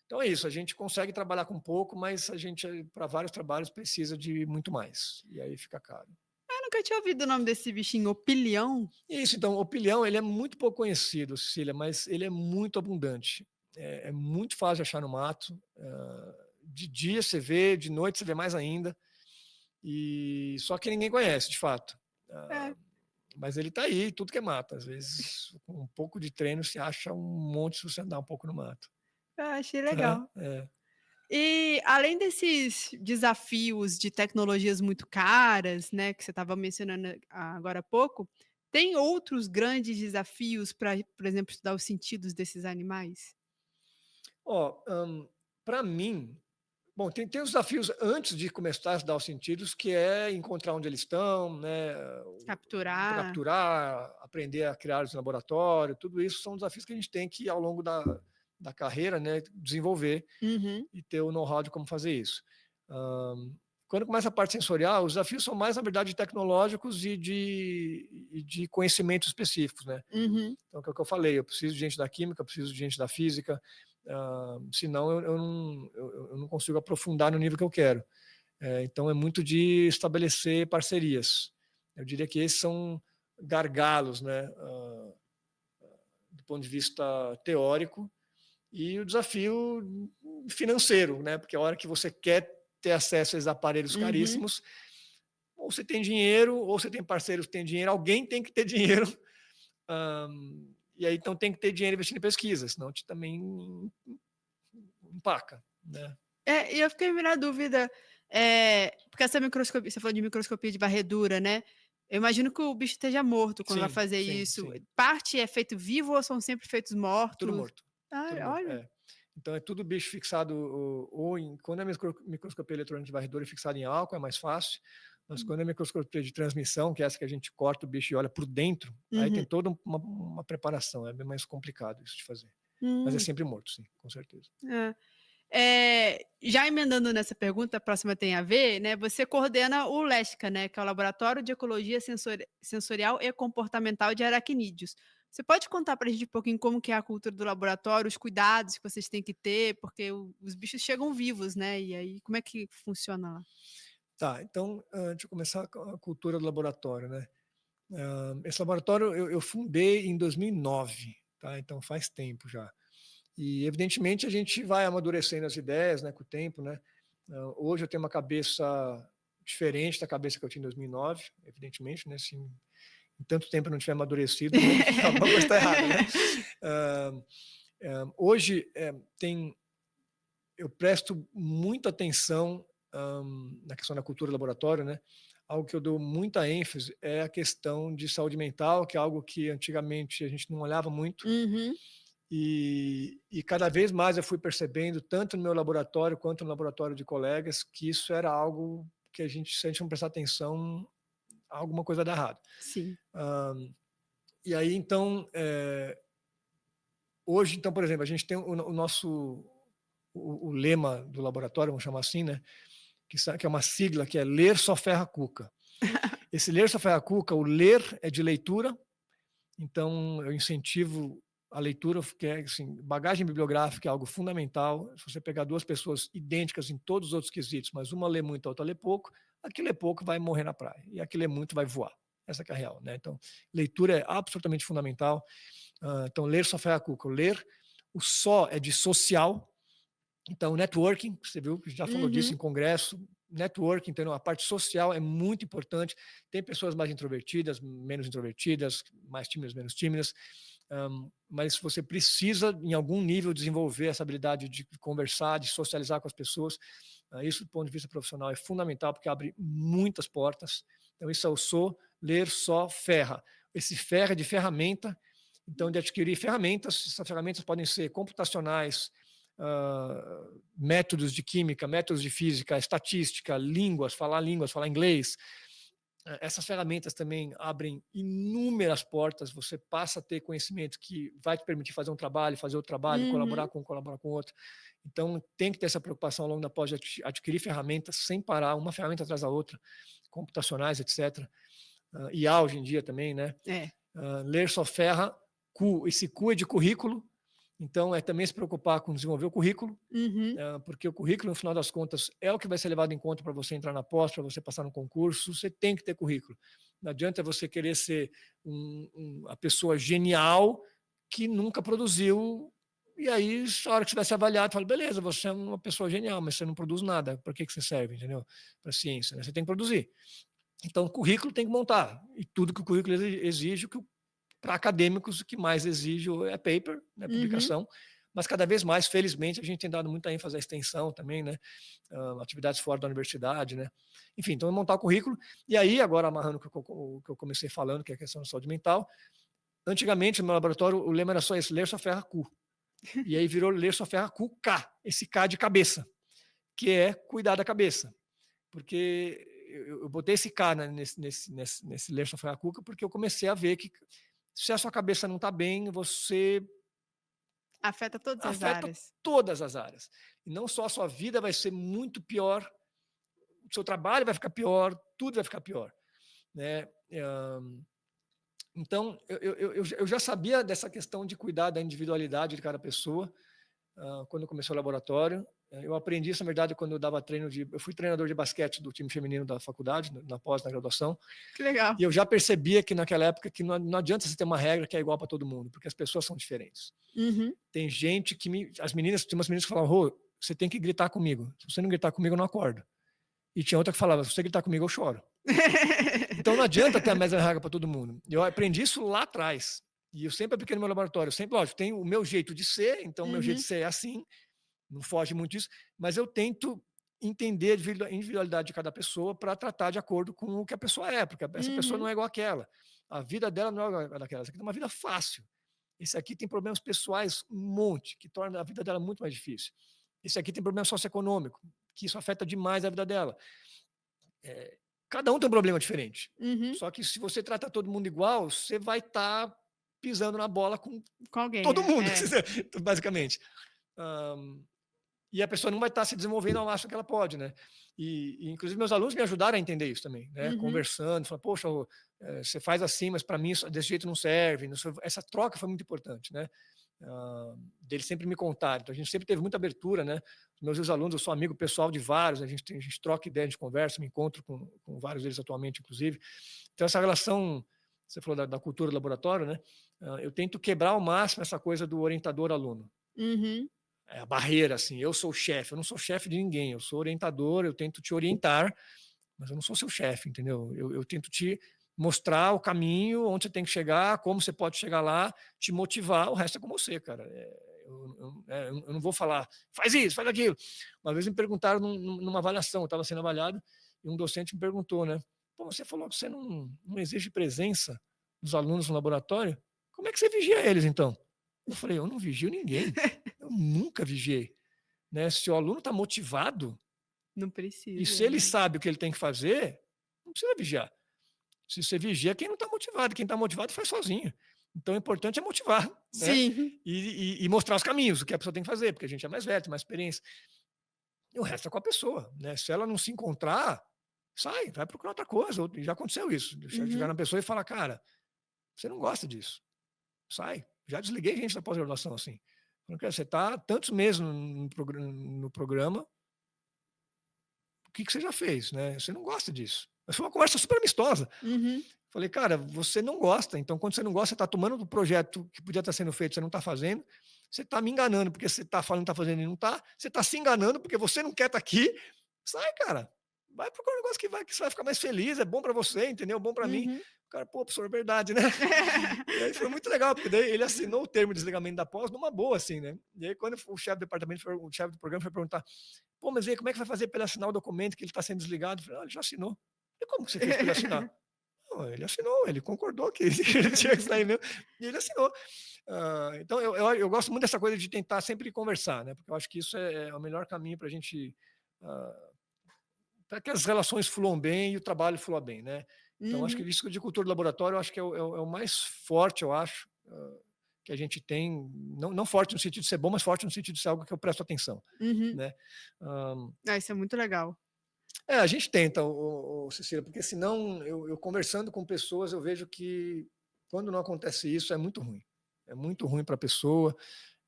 então é isso. A gente consegue trabalhar com pouco, mas a gente, para vários trabalhos, precisa de muito mais. E aí fica caro. Eu nunca tinha ouvido o nome desse bichinho, opilião. Isso, então, o pilhão, ele é muito pouco conhecido, Cecília, mas ele é muito abundante. É muito fácil de achar no mato. De dia você vê, de noite você vê mais ainda. E só que ninguém conhece, de fato. Mas ele está aí, tudo que é mato. Às vezes, com um pouco de treino, se acha um monte se você andar um pouco no mato. Achei legal. É. E além desses desafios de tecnologias muito caras, né, que você estava mencionando agora há pouco, Tem outros grandes desafios para, por exemplo, estudar os sentidos desses animais? Ó, para mim, bom, tem os desafios antes de começar a estudar os sentidos, que é encontrar onde eles estão, né, Capturar. capturar, aprender a criar os laboratórios, tudo isso são desafios que a gente tem que, ao longo da carreira, né, desenvolver Uhum, e ter o know-how de como fazer isso. Hã, quando começa a parte sensorial, os desafios são mais, na verdade, tecnológicos e de conhecimentos específicos, né. uhum. Então, que é o que eu falei, eu preciso de gente da química, eu preciso de gente da física, senão eu não consigo aprofundar no nível que eu quero. Então é muito de estabelecer parcerias. Eu diria que esses são gargalos, né, do ponto de vista teórico, e o desafio financeiro, né, porque a hora que você quer ter acesso a esses aparelhos Uhum. caríssimos, ou você tem dinheiro, ou você tem parceiros que têm dinheiro, alguém tem que ter dinheiro. Hã, e aí então tem que ter dinheiro investindo em pesquisa, senão te também empaca, né. É, e eu fiquei na dúvida, porque essa microscopia você falou de microscopia de varredura, né, eu imagino que o bicho esteja morto quando vai Sim, fazer sim, isso. sim. Parte é feito vivo ou são sempre feitos Tudo mortos? morto, tudo Ah, morto, olha. é. Então é tudo bicho fixado ou quando é microscopia eletrônica de varredura é fixado em álcool, é mais fácil, mas quando é microscopia de transmissão, que é essa que a gente corta o bicho e olha por dentro, aí tem Uhum. toda uma preparação, é bem mais complicado isso de fazer. Mas é Hum, sempre morto, sim, com certeza. é. Já emendando nessa pergunta, a próxima tem a ver, né, você coordena o LESCA, né, que é o Laboratório de Ecologia Sensorial e Comportamental de Aracnídeos. Você pode contar para a gente um pouquinho como que é a cultura do laboratório, os cuidados que vocês têm que ter, porque os bichos chegam vivos, né, e aí como é que funciona lá? Tá, então, deixa eu começar com a cultura do laboratório, né. Esse laboratório eu fundei em 2009, tá, então faz tempo já. E evidentemente a gente vai amadurecendo as ideias, né, com o tempo, né. Hoje eu tenho uma cabeça diferente da cabeça que eu tinha em 2009, evidentemente, né, se em tanto tempo eu não tiver amadurecido, alguma coisa está errada, né. Hã, hoje, eu presto muita atenção, na questão da cultura do laboratório, né. Algo que eu dou muita ênfase é a questão de saúde mental, que é algo que antigamente a gente não olhava muito, Uhum, e cada vez mais eu fui percebendo, tanto no meu laboratório quanto no laboratório de colegas, que isso era algo que se a gente não prestar atenção, alguma coisa vai dar errado. sim. Hã, e aí então, hoje então, por exemplo, a gente tem o nosso o lema do laboratório, vamos chamar assim, né, que é uma sigla que é "Ler só ferra cuca". Esse "Ler só ferra cuca", o ler é de leitura, então eu incentivo a leitura, que é assim, bagagem bibliográfica é algo fundamental. Se você pegar 2 pessoas idênticas em todos os outros quesitos, mas uma lê muito, a outra lê pouco, a que lê pouco vai morrer na praia, e a que lê muito vai voar. Essa que é a real, né. Então, leitura é absolutamente fundamental. Então ler só ferra cuca, o ler, o só é de social, então networking, você viu que já falou disso Uhum, em congresso, networking, então a parte social é muito importante. Tem pessoas mais introvertidas, menos introvertidas, mais tímidas, menos tímidas, mas você precisa, em algum nível, desenvolver essa habilidade de conversar, de socializar com as pessoas. Isso, do ponto de vista profissional, é fundamental, porque abre muitas portas. Então, isso é o sou, ler só ferra. Esse ferra é de ferramenta, então, de adquirir ferramentas. Essas ferramentas podem ser computacionais, métodos de química, métodos de física, estatística, línguas, falar inglês. Essas ferramentas também abrem inúmeras portas, você passa a ter conhecimento que vai te permitir fazer um trabalho, fazer outro trabalho, uhum. colaborar com outro. Então, tem que ter essa preocupação ao longo da pós de adquirir ferramentas sem parar, uma ferramenta atrás da outra, computacionais, etc. IA hoje em dia também, né? É. Ler só ferra, esse cu é de currículo, então é também se preocupar com desenvolver o currículo, Uhum. porque o currículo, no final das contas, é o que vai ser levado em conta para você entrar na pós, para você passar no concurso. Você tem que ter currículo. Não adianta você querer ser a pessoa genial que nunca produziu, e aí, a hora que você vai ser avaliado, fala, beleza, você é uma pessoa genial, mas você não produz nada. Para que você serve, entendeu? Para a ciência, né? Você tem que produzir. Então, o currículo tem que montar. E tudo que o currículo exige, para acadêmicos, o que mais exige é paper, né, Uhum. publicação, mas cada vez mais, felizmente, a gente tem dado muita ênfase à extensão também, né? Atividades fora da universidade, né? Enfim, então montar o currículo. E aí, agora amarrando o que eu comecei falando, que é a questão da saúde mental, antigamente no meu laboratório o lema era só esse, ler só ferra cu. E aí virou ler só ferra cu K, esse K de cabeça, que é cuidar da cabeça. Porque eu botei esse K nesse ler só ferra cuca, porque eu comecei a ver que se a sua cabeça não está bem, você Afeta todas as afeta áreas. todas as áreas. E não só a sua vida vai ser muito pior, o seu trabalho vai ficar pior, tudo vai ficar pior, né? Então, eu já sabia dessa questão de cuidar da individualidade de cada pessoa, quando começou o laboratório. Eu aprendi isso, na verdade, quando eu dava treino eu fui treinador de basquete do time feminino da faculdade, na graduação. Que legal. E eu já percebia que naquela época que não adianta você ter uma regra que é igual para todo mundo, porque as pessoas são diferentes. Tem gente que tinha umas meninas que falavam, Rô, você tem que gritar comigo. Se você não gritar comigo, eu não acordo. E tinha outra que falava, se você gritar comigo, eu choro. Então não adianta ter a mesma regra para todo mundo. Eu aprendi isso lá atrás. E eu sempre apliquei no meu laboratório. Eu sempre, lógico, tenho o meu jeito de ser, então o meu jeito de ser é assim, não foge muito disso, mas eu tento entender a individualidade de cada pessoa para tratar de acordo com o que a pessoa é, porque essa pessoa não é igual àquela. A vida dela não é igual àquela. Essa aqui tem uma vida fácil. Esse aqui tem problemas pessoais um monte, que torna a vida dela muito mais difícil. Esse aqui tem problema socioeconômico, que isso afeta demais a vida dela. Cada um tem um problema diferente. Só que se você trata todo mundo igual, você vai estar pisando na bola com alguém, todo mundo, basicamente. E a pessoa não vai estar se desenvolvendo ao máximo que ela pode, né? E inclusive meus alunos me ajudaram a entender isso também, né? Conversando, falando, poxa, você faz assim, mas para mim desse jeito não serve. Essa troca foi muito importante, né? Deles sempre me contaram. Então a gente sempre teve muita abertura, né? Os meus ex-alunos, eu sou amigo pessoal de vários, a gente troca ideia, a gente conversa, me encontro com vários deles atualmente, inclusive. Então essa relação, você falou da cultura do laboratório, né? Eu tento quebrar ao máximo essa coisa do orientador-aluno. É a barreira, assim, eu sou o chefe, eu não sou chefe de ninguém, eu sou orientador, eu tento te orientar, mas eu não sou seu chefe, entendeu? Eu tento te mostrar o caminho, onde você tem que chegar, como você pode chegar lá, te motivar, o resto é com você, cara. Eu não vou falar, faz isso, faz aquilo. Uma vez me perguntaram numa avaliação, eu estava sendo avaliado, e um docente me perguntou, né? Pô, você falou que você não exige presença dos alunos no laboratório, como é que você vigia eles, então? Eu falei, eu não vigio ninguém, eu nunca vigiei. Né? Se o aluno está motivado, não precisa. E se ele sabe o que ele tem que fazer, não precisa vigiar. Se você vigia, quem não está motivado. Quem está motivado faz sozinho. Então, o importante é motivar. Sim. Né? E mostrar os caminhos, o que a pessoa tem que fazer, porque a gente é mais velho, tem mais experiência. E o resto é com a pessoa. Né? Se ela não se encontrar, sai, vai procurar outra coisa. Já aconteceu isso. Chegar na pessoa e falar, cara, você não gosta disso. Sai. Já desliguei gente da pós-graduação assim. Você está tantos meses no programa, o que você já fez? Né? Você não gosta disso. Mas foi uma conversa super amistosa. Falei, cara, você não gosta. Então, quando você não gosta, você está tomando o projeto que podia estar sendo feito, você não está fazendo. Você está me enganando porque você está falando que está fazendo e não está. Você está se enganando porque você não quer estar aqui. Sai, cara. Vai procurar um negócio que você vai ficar mais feliz, é bom para você, entendeu? Bom para mim. O cara, pô, professor, é verdade, né? E aí foi muito legal, porque daí ele assinou o termo de desligamento da pós numa boa, assim, né? E aí quando o chefe do departamento, o chefe do programa foi perguntar, pô, mas aí como é que vai fazer para ele assinar o documento que ele está sendo desligado? Eu falei, ele já assinou. E como que você fez para ele assinar? Ele assinou, ele concordou que ele tinha que sair mesmo, e ele assinou. Então, eu gosto muito dessa coisa de tentar sempre conversar, né? Porque eu acho que isso é o melhor caminho para a gente... para que as relações fluam bem e o trabalho flua bem, né? Então, acho que isso de cultura de laboratório, eu acho que é o mais forte, eu acho, que a gente tem, não forte no sentido de ser bom, mas forte no sentido de ser algo que eu presto atenção. Né? Isso é muito legal. A gente tenta, Cecília, porque senão, eu conversando com pessoas, eu vejo que quando não acontece isso, é muito ruim. É muito ruim para a pessoa,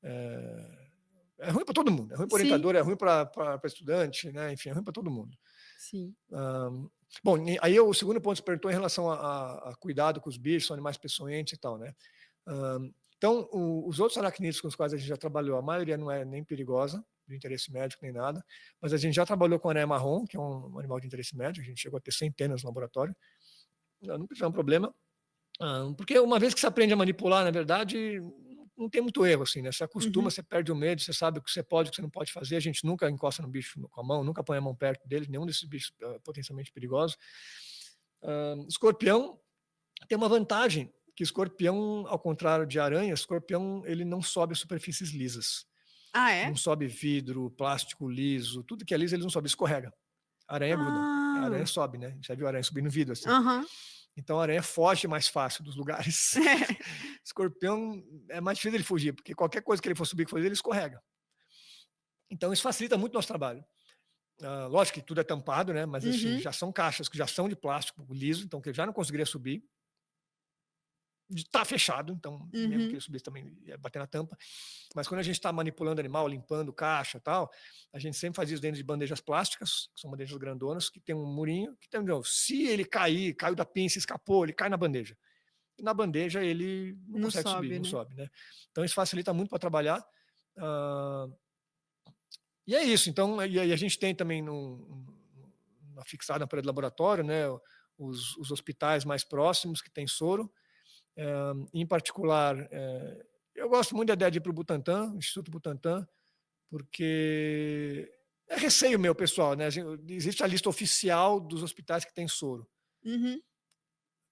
é ruim para todo mundo. É ruim para o orientador, é ruim para estudante, né? Enfim, é ruim para todo mundo. Sim. Bom, aí o segundo ponto que você perguntou em relação a cuidado com os bichos, são animais peçonhentos e tal, né? Então, os outros aracnídeos com os quais a gente já trabalhou, a maioria não é nem perigosa, de interesse médico nem nada, mas a gente já trabalhou com a aranha marrom, que é um animal de interesse médico, a gente chegou a ter centenas no laboratório, nunca tivemos um problema, porque uma vez que você aprende a manipular, na verdade, não tem muito erro, assim, né? Você acostuma, Uhum. você perde o medo, você sabe o que você pode, o que você não pode fazer. A gente nunca encosta no bicho com a mão, nunca põe a mão perto dele, nenhum desses bichos potencialmente perigosos. Escorpião tem uma vantagem, que escorpião, ao contrário de aranha, escorpião ele não sobe superfícies lisas. Ah, é? Não sobe vidro, plástico liso, tudo que é liso ele não sobe, escorrega. A aranha gruda. A aranha Ah, sobe, né? Já viu a aranha subir no vidro assim. aham. Então a aranha foge mais fácil dos lugares. Escorpião é mais difícil ele fugir, porque qualquer coisa que ele for subir que fazer, ele escorrega. Então isso facilita muito o nosso trabalho. Lógico que tudo é tampado, né? Mas assim, Uhum, já são caixas que já são de plástico liso, então que ele já não conseguiria subir. Está fechado, então mesmo que uhum. ele subisse também ia bater na tampa. Mas quando a gente está manipulando animal, limpando caixa e tal, a gente sempre faz isso dentro de bandejas plásticas, que são bandejas grandonas, que tem um murinho, que tem, não, se ele cair, caiu da pinça, escapou, ele cai na bandeja. E na bandeja ele não Não consegue subir, sobe, não né? sobe, né? Então isso facilita muito para trabalhar. Uh, e é isso. Então, e a gente tem também uma fixada na parede do laboratório, né? Os hospitais mais próximos que tem soro. Em particular, eu gosto muito da ideia de ir para o Butantan, Instituto Butantan, porque é receio meu, pessoal, né? Existe a lista oficial dos hospitais que tem soro. Uhum.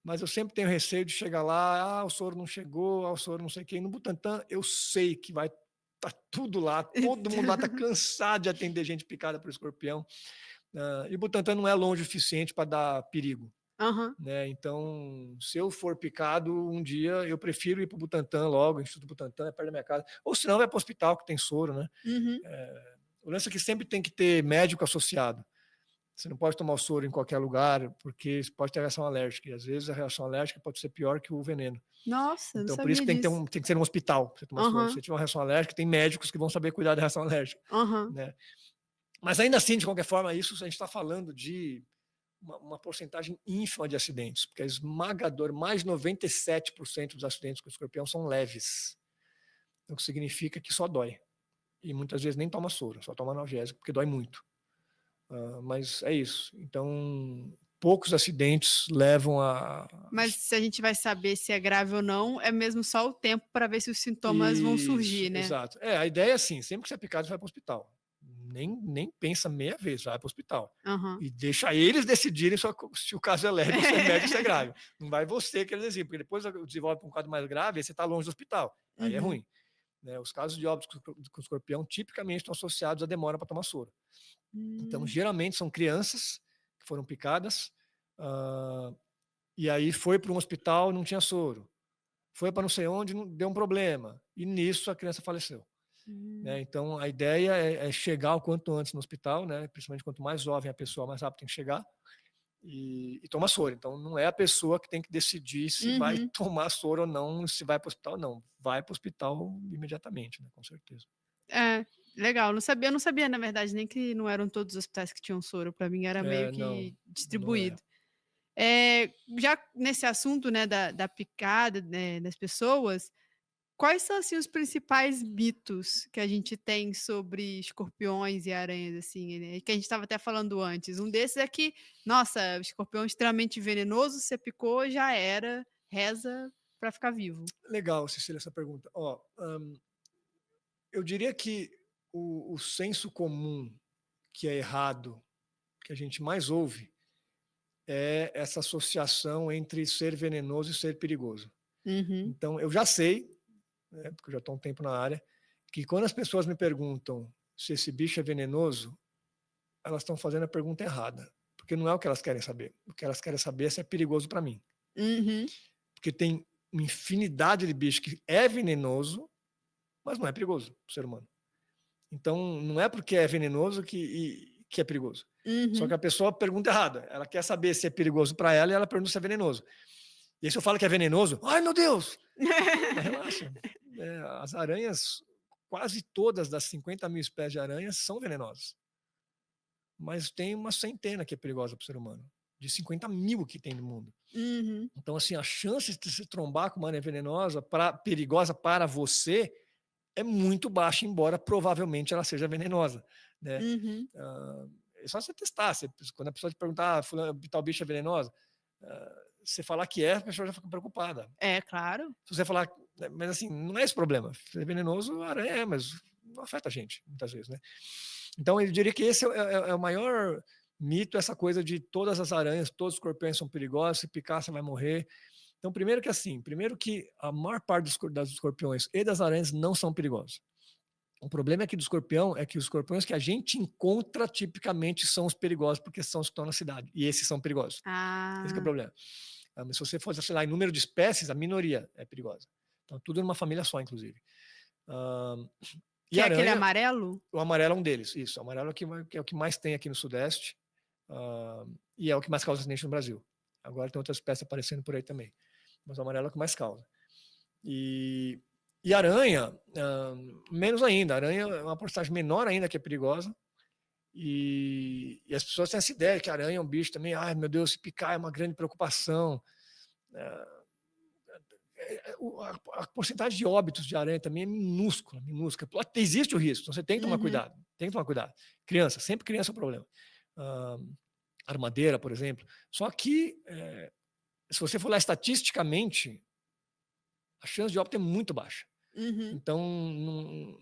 Mas eu sempre tenho receio de chegar lá, o soro não chegou, o soro não sei quem. No Butantan, eu sei que vai estar tudo lá, todo mundo lá está cansado de atender gente picada por escorpião. E o Butantan não é longe o suficiente para dar perigo. Aham. Né? Então, se eu for picado um dia, eu prefiro ir para o Butantan logo, o Instituto Butantan é perto da minha casa, ou senão vai para o hospital que tem soro, né? Uhum. O lance é que sempre tem que ter médico associado. Você não pode tomar o soro em qualquer lugar, porque pode ter reação alérgica, e às vezes a reação alérgica pode ser pior que o veneno. Nossa, não Então, por isso sabia que disso. tem que ser um hospital para você tomar soro. Se Aham, você tiver uma reação alérgica, tem médicos que vão saber cuidar da reação alérgica. aham. Né? Mas ainda assim, de qualquer forma, isso a gente está falando de uma porcentagem ínfima de acidentes, porque é esmagador, mais de 97% dos acidentes com escorpião são leves, o que significa que só dói. E muitas vezes nem toma soro, só toma analgésico, porque dói muito. Mas é isso. Então, poucos acidentes levam a... Mas se a gente vai saber se é grave ou não, é mesmo só o tempo para ver se os sintomas vão Isso, surgir, né? exato. A ideia é assim, sempre que você é picado, você vai para o hospital. Nem pensa meia vez, vai para o hospital. Aham. E deixa eles decidirem se o caso é leve, se é médio, se é grave. Não vai você querer decidir, porque depois desenvolve para um quadro mais grave, aí você está longe do hospital. Aí é Uhum. ruim. Né? Os casos de óbito com escorpião tipicamente estão associados à demora para tomar soro. Então, geralmente são crianças que foram picadas, e aí foi para um hospital e não tinha soro. Foi para não sei onde, deu um problema. E nisso a criança faleceu. Né? Então, a ideia é chegar o quanto antes no hospital, né? Principalmente quanto mais jovem a pessoa, mais rápido tem que chegar, e tomar soro. Então, não é a pessoa que tem que decidir se vai Uhum. tomar soro ou não, se vai para o hospital ou não. Vai para o hospital imediatamente, né? Com certeza. É, legal. Eu não sabia, na verdade, nem que não eram todos os hospitais que tinham soro. Para mim era meio Não, que não é. distribuído. Já nesse assunto, né, da picada, né, das pessoas, quais são, assim, os principais mitos que a gente tem sobre escorpiões e aranhas, assim, né, que a gente estava até falando antes? Um desses é que, nossa, o escorpião é extremamente venenoso, você picou, já era, reza para ficar vivo. Legal, Cecília, essa pergunta. Eu diria que o senso comum que é errado, que a gente mais ouve, é essa associação entre ser venenoso e ser perigoso. Uhum. Então, eu já sei, né, porque eu já estou há um tempo na área, que quando as pessoas me perguntam se esse bicho é venenoso, elas estão fazendo a pergunta errada, porque não é o que elas querem saber. O que elas querem saber é se é perigoso para mim. Uhum. Porque tem uma infinidade de bichos que é venenoso, mas não é perigoso para o ser humano. Então, não é porque é venenoso que é perigoso. Só que Uhum. a pessoa pergunta errada. Ela quer saber se é perigoso para ela e ela pergunta se é venenoso. E aí, se eu falo que é venenoso, ai meu Deus! Mas relaxa. As aranhas, quase todas das 50 mil espécies de aranhas são venenosas. Mas tem uma centena que é perigosa para o ser humano. De 50 mil que tem no mundo. Uhum. Então, assim, a chance de se trombar com uma aranha venenosa, perigosa para você, é muito baixa, embora provavelmente ela seja venenosa. Né? Uhum. É só você testar. Quando a pessoa te perguntar, tal bicho é venenosa, você falar que é, a pessoa já fica preocupada. É, claro. Se você falar né? Mas assim, não é esse o problema. Se é venenoso, a aranha mas não afeta a gente, muitas vezes, né? Então, eu diria que esse é o maior mito, essa coisa de todas as aranhas, todos os escorpiões são perigosos, se picar você vai morrer. Então, primeiro que a maior parte dos escorpiões e das aranhas não são perigosos. O problema aqui do escorpião é que os escorpiões que a gente encontra tipicamente são os perigosos, porque são os que estão na cidade. E esses são perigosos. Esse que é o problema. Mas se você for, sei lá, em número de espécies, a minoria é perigosa. Então, tudo numa família só, inclusive. Que é aquele amarelo? O amarelo é um deles, isso. O amarelo é o que mais tem aqui no Sudeste. E é o que mais causa acidente no Brasil. Agora tem outras espécies aparecendo por aí também. Mas o amarelo é o que mais causa. E aranha, menos ainda. Aranha é uma porcentagem menor ainda que é perigosa. E as pessoas têm essa ideia que a aranha é um bicho também. Ai, meu Deus, se picar é uma grande preocupação. A porcentagem de óbitos de aranha também é minúscula. Existe o risco, então você tem que tomar cuidado. Tem que tomar cuidado. Criança, sempre criança é um problema. Armadeira, por exemplo. Só que, se você for lá estatisticamente, a chance de óbito é muito baixa. Então,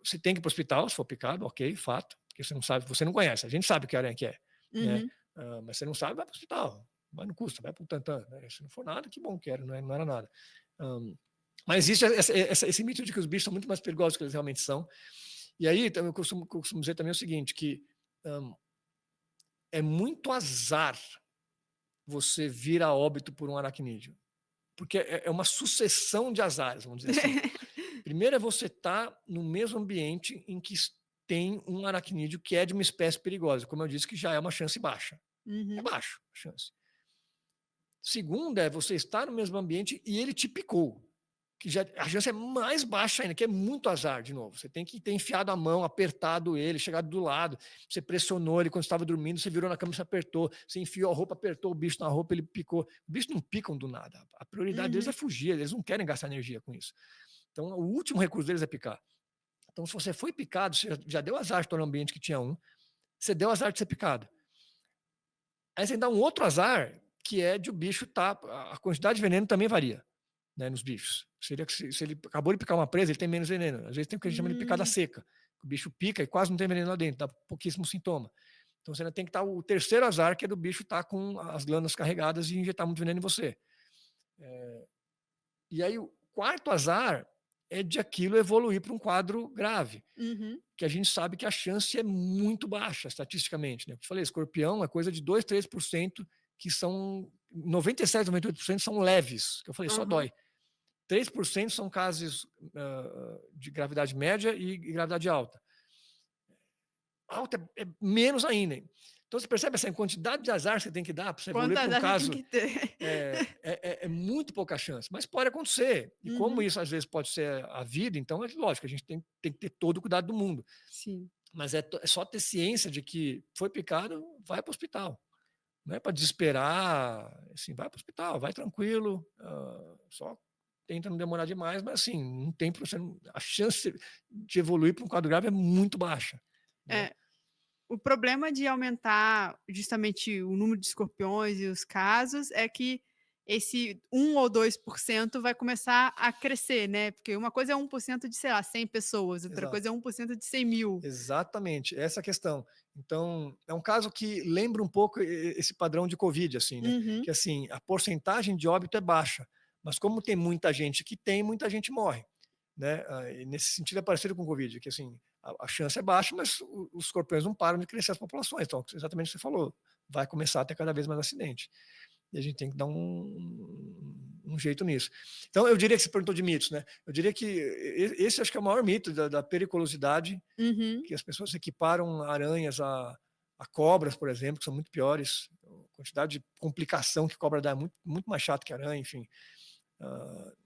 você tem que ir para o hospital se for picado, ok, fato, porque você não sabe, você não conhece, a gente sabe que aranha que é, né? Mas você não sabe, vai para o hospital, mas não custa, vai para o tantã, né? Se não for nada, que bom que era, não era nada. Mas existe esse mito de que os bichos são muito mais perigosos do que eles realmente são. E aí, eu costumo dizer também o seguinte, que é muito azar você vir a óbito por um aracnídeo. Porque é uma sucessão de azares, vamos dizer assim. Primeiro é você estar no mesmo ambiente em que tem um aracnídeo que é de uma espécie perigosa. Como eu disse, que já é uma chance baixa. É baixa a chance. Segundo é você estar no mesmo ambiente e ele te picou. Que já, a chance é mais baixa ainda, que é muito azar, de novo. Você tem que ter enfiado a mão, apertado ele, chegado do lado, você pressionou ele quando estava dormindo, você virou na cama e você apertou, você enfiou a roupa, apertou o bicho na roupa, ele picou. O bicho não picam do nada. A prioridade deles é fugir, eles não querem gastar energia com isso. Então, o último recurso deles é picar. Então, se você foi picado, você já deu azar de estar no ambiente que tinha um, você deu azar de ser picado. Aí você dá um outro azar, que é de o bicho estar... A quantidade de veneno também varia, né, nos bichos. Seria que se ele acabou de picar uma presa, ele tem menos veneno. Às vezes tem o que a gente chama de picada seca. O bicho pica e quase não tem veneno lá dentro, dá pouquíssimo sintoma. Então você ainda tem que estar o terceiro azar, que é do bicho estar com as glândulas carregadas e injetar muito veneno em você. E aí o quarto azar é de aquilo evoluir para um quadro grave, que a gente sabe que a chance é muito baixa, estatisticamente, né? Eu falei, escorpião é coisa de 2, 3%, que são 97, 98% são leves, que eu falei, só dói. 3% são casos de gravidade média e gravidade alta. Alta é menos ainda. Então você percebe essa quantidade de azar que você tem que dar para você evoluir para um caso. É muito pouca chance, mas pode acontecer. E como isso às vezes pode ser a vida, então é lógico, a gente tem que ter todo o cuidado do mundo. Sim. Mas é só ter ciência de que foi picado, vai para o hospital. Não é para desesperar, assim, vai para o hospital, vai tranquilo, só tenta não demorar demais, mas assim, não tem a chance de evoluir para um quadro grave é muito baixa. Né? O problema de aumentar justamente o número de escorpiões e os casos é que esse 1 ou 2% vai começar a crescer, né? Porque uma coisa é 1% de, sei lá, 100 pessoas, outra coisa é 1% de 100 mil. Exatamente, essa é a questão. Então, é um caso que lembra um pouco esse padrão de Covid, assim, né? Que assim, a porcentagem de óbito é baixa, mas como tem muita gente que tem, muita gente morre, né? E nesse sentido é parecido com o Covid, que assim, a chance é baixa, mas os escorpiões não param de crescer as populações. Então, exatamente o que você falou, vai começar a ter cada vez mais acidente. E a gente tem que dar um jeito nisso. Então, eu diria que você perguntou de mitos, né? Eu diria que esse acho que é o maior mito da periculosidade, que as pessoas equiparam aranhas a cobras, por exemplo, que são muito piores. A quantidade de complicação que cobra dá é muito, muito mais chato que aranha, enfim.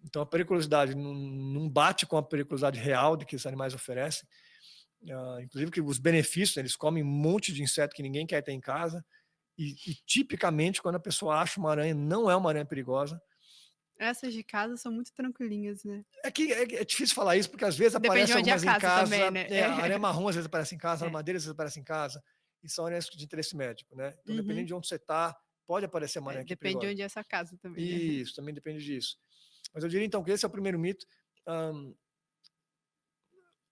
Então, a periculosidade não bate com a periculosidade real de que os animais oferecem. Inclusive que os benefícios, eles comem um monte de inseto que ninguém quer ter em casa. E tipicamente, quando a pessoa acha uma aranha, não é uma aranha perigosa. Essas de casa são muito tranquilinhas, né? É difícil falar isso, porque às vezes aparece algumas em casa. Também, né? A aranha marrom às vezes aparece em casa, a armadeira às vezes aparece em casa, e são aranhas de interesse médico, né? Então, dependendo de onde você está, pode aparecer uma aranha aqui Depende de perigosa. onde é essa casa também. Né? Isso, também depende disso. Mas eu diria, então, que esse é o primeiro mito.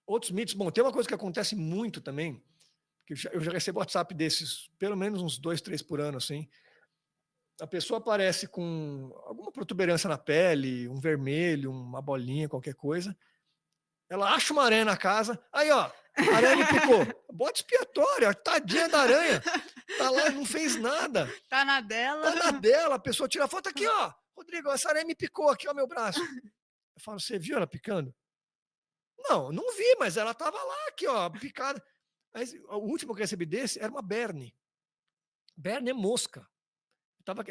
Outros mitos, bom, tem uma coisa que acontece muito também, que eu já recebo WhatsApp desses, pelo menos uns 2, 3 por ano, assim. A pessoa aparece com alguma protuberância na pele, um vermelho, uma bolinha, qualquer coisa. Ela acha uma aranha na casa, aí ó, a aranha me picou. Bota expiatório, a tadinha da aranha. Tá lá, não fez nada. Tá na dela. Tá na dela, a pessoa tira a foto aqui, ó. Rodrigo, essa aranha me picou aqui, ó, meu braço. Eu falo, você viu ela picando? Não vi, mas ela tava lá aqui, ó, picada. Mas o último que eu recebi desse era uma berne. Berne é mosca.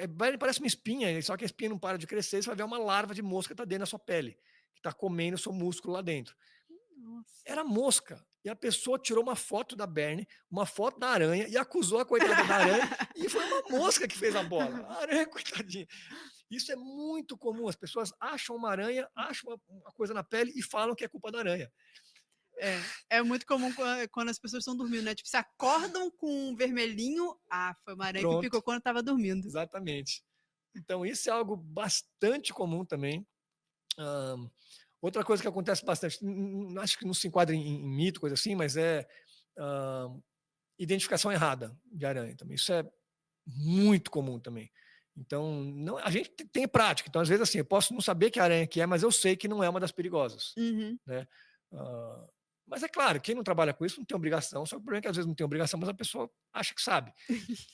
Berne parece uma espinha, só que a espinha não para de crescer, você vai ver uma larva de mosca que tá dentro da sua pele, que tá comendo o seu músculo lá dentro. Nossa. Era mosca. E a pessoa tirou uma foto da berne, uma foto da aranha e acusou a coitada da aranha e foi uma mosca que fez a bola. A aranha, coitadinha. Isso é muito comum. As pessoas acham uma aranha, acham uma coisa na pele e falam que é culpa da aranha. É muito comum quando as pessoas estão dormindo, né? Tipo, se acordam com um vermelhinho, foi uma aranha que picou quando estava dormindo. Exatamente. Então, isso é algo bastante comum também. Outra coisa que acontece bastante, acho que não se enquadra em mito, coisa assim, mas é identificação errada de aranha também. Isso é muito comum também. Então, a gente tem prática. Então, às vezes, assim, eu posso não saber que aranha que é, mas eu sei que não é uma das perigosas. Uhum. Né? Mas é claro, quem não trabalha com isso não tem obrigação, só que o problema é que às vezes não tem obrigação, mas a pessoa acha que sabe.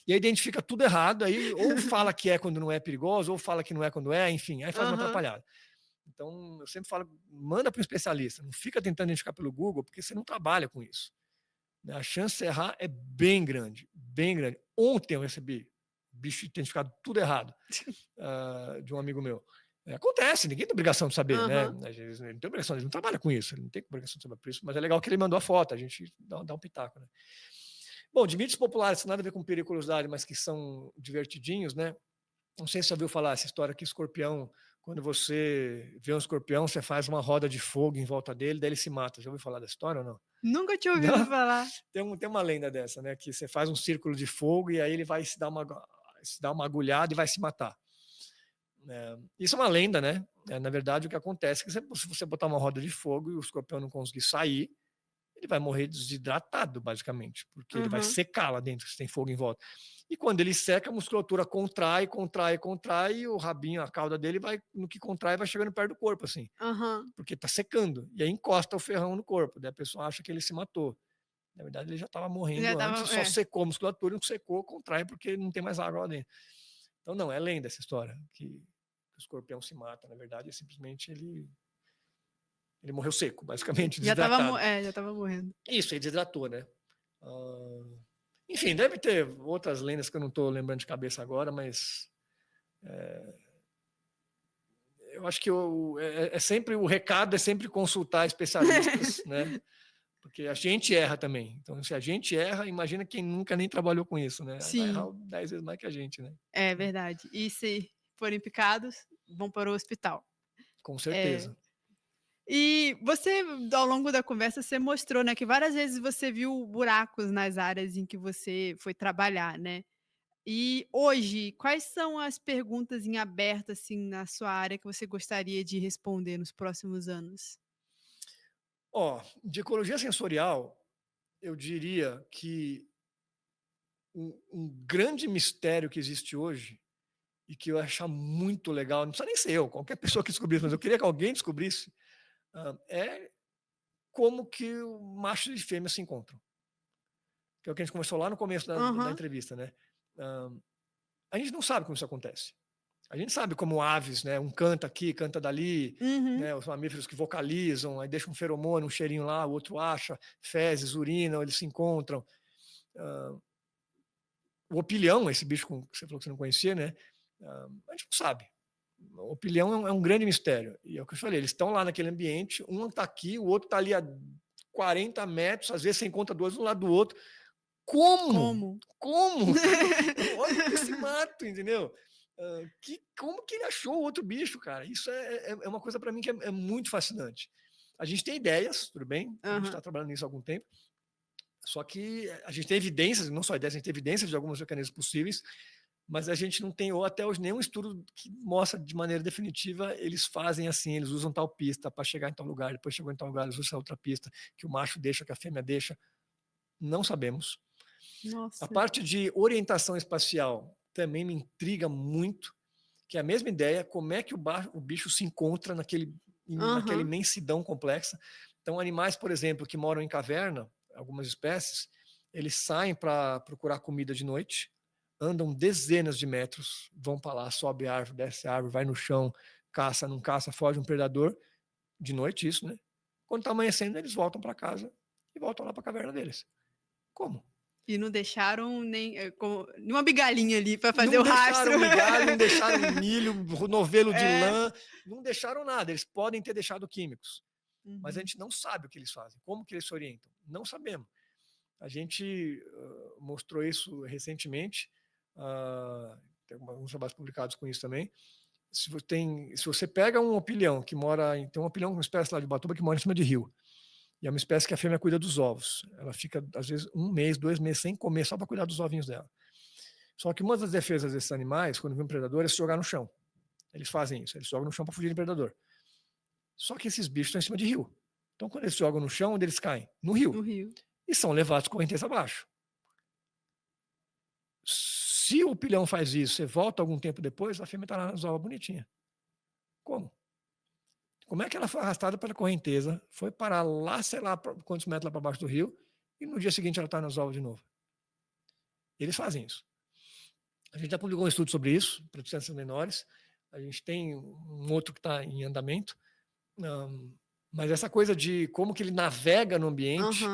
E aí identifica tudo errado, aí ou fala que é quando não é perigoso, ou fala que não é quando é, enfim, aí faz uma atrapalhada. Então, eu sempre falo, manda para um especialista, não fica tentando identificar pelo Google, porque você não trabalha com isso. A chance de errar é bem grande, bem grande. Ontem eu recebi bicho identificado tudo errado de um amigo meu. Acontece, ninguém tem obrigação de saber, né? Ele não tem obrigação, ele não trabalha com isso, ele não tem obrigação de saber por isso, mas é legal que ele mandou a foto, a gente dá um pitaco, né? Bom, de mitos populares, nada a ver com periculosidade, mas que são divertidinhos, né? Não sei se você já ouviu falar essa história que escorpião, quando você vê um escorpião, você faz uma roda de fogo em volta dele, daí ele se mata. Já ouviu falar dessa história ou não? Nunca tinha ouvido falar. Tem uma lenda dessa, né? Que você faz um círculo de fogo e aí ele vai se dar uma agulhada e vai se matar. Isso é uma lenda, né? Na verdade, o que acontece é que se você botar uma roda de fogo e o escorpião não conseguir sair, ele vai morrer desidratado, basicamente, porque ele vai secar lá dentro, se tem fogo em volta. E quando ele seca, a musculatura contrai, e o rabinho, a cauda dele no que contrai, vai chegando perto do corpo, assim. Porque tá secando. E aí encosta o ferrão no corpo. Daí a pessoa acha que ele se matou. Na verdade, ele já estava morrendo antes, só secou a musculatura, não secou, contrai, porque não tem mais água lá dentro. Então, não, é lenda essa história, que o escorpião se mata. Na verdade, simplesmente ele morreu seco, basicamente, desidratado. Já estava morrendo. Isso, ele desidratou, né? Enfim, deve ter outras lendas que eu não estou lembrando de cabeça agora, mas eu acho que sempre o recado é sempre consultar especialistas, né? Porque a gente erra também. Então, se a gente erra, imagina quem nunca nem trabalhou com isso, né? Sim. Vai errar 10 vezes mais que a gente, né? É verdade. E se forem picados, vão para o hospital. Com certeza. E você, ao longo da conversa, você mostrou, né, que várias vezes você viu buracos nas áreas em que você foi trabalhar, né? E hoje, quais são as perguntas em aberto, assim, na sua área que você gostaria de responder nos próximos anos? De ecologia sensorial, eu diria que um grande mistério que existe hoje e que eu acho muito legal, não precisa nem ser eu, qualquer pessoa que descobrisse, mas eu queria que alguém descobrisse, é como que o macho e fêmea se encontram. Que é o que a gente conversou lá no começo da entrevista, né? A gente não sabe como isso acontece. A gente sabe como aves, né? Um canta aqui, canta dali, né? Os mamíferos que vocalizam, aí deixam um feromônio, um cheirinho lá, o outro acha, fezes, urinam, eles se encontram. O opilhão, esse bicho que você falou que você não conhecia, né? A gente não sabe. O opilhão é um grande mistério. E é o que eu falei, eles estão lá naquele ambiente, um está aqui, o outro está ali a 40 metros, às vezes você encontra dois um lado do outro. Como? Olha esse mato, entendeu? Como que ele achou o outro bicho, cara? Isso é uma coisa para mim que é muito fascinante. A gente tem ideias, tudo bem? A gente está trabalhando nisso há algum tempo. Só que a gente tem evidências, não só ideias, a gente tem evidências de alguns mecanismos possíveis, mas a gente não tem, ou até hoje, nenhum estudo que mostra de maneira definitiva, eles fazem assim, eles usam tal pista para chegar em tal lugar, depois chegou em tal lugar, eles usam outra pista, que o macho deixa, que a fêmea deixa. Não sabemos. Nossa. A parte de orientação espacial também me intriga muito, que é a mesma ideia, como é que o bicho se encontra naquela imensidão complexa. Então, animais, por exemplo, que moram em caverna, algumas espécies, eles saem para procurar comida de noite, andam dezenas de metros, vão para lá, sobe a árvore, desce a árvore, vai no chão, caça, não caça, foge um predador, de noite isso, né? Quando está amanhecendo, eles voltam para casa e voltam lá para a caverna deles. Como? E não deixaram nenhuma migalhinha ali para fazer não o rastro. Não deixaram migalha, não deixaram milho, novelo de lã, não deixaram nada. Eles podem ter deixado químicos, mas a gente não sabe o que eles fazem, como que eles se orientam. Não sabemos. A gente mostrou isso recentemente, tem alguns trabalhos publicados com isso também. Se você pega um opilhão que mora, tem um opilhão, uma espécie lá de Ubatuba que mora em cima de rio, e é uma espécie que a fêmea cuida dos ovos. Ela fica, às vezes, 1 mês, 2 meses sem comer, só para cuidar dos ovinhos dela. Só que uma das defesas desses animais, quando vem um predador, é se jogar no chão. Eles fazem isso, eles jogam no chão para fugir do predador. Só que esses bichos estão em cima de rio. Então, quando eles se jogam no chão, onde eles caem? No rio. E são levados correnteza abaixo. Se o pilhão faz isso, você volta algum tempo depois, a fêmea está lá nas ovas bonitinha. Como? Como é que ela foi arrastada pela correnteza, foi parar lá, sei lá, quantos metros lá para baixo do rio, e no dia seguinte ela está nas ovas de novo? Eles fazem isso. A gente já publicou um estudo sobre isso, para distâncias menores. A gente tem um outro que está em andamento. Mas essa coisa de como que ele navega no ambiente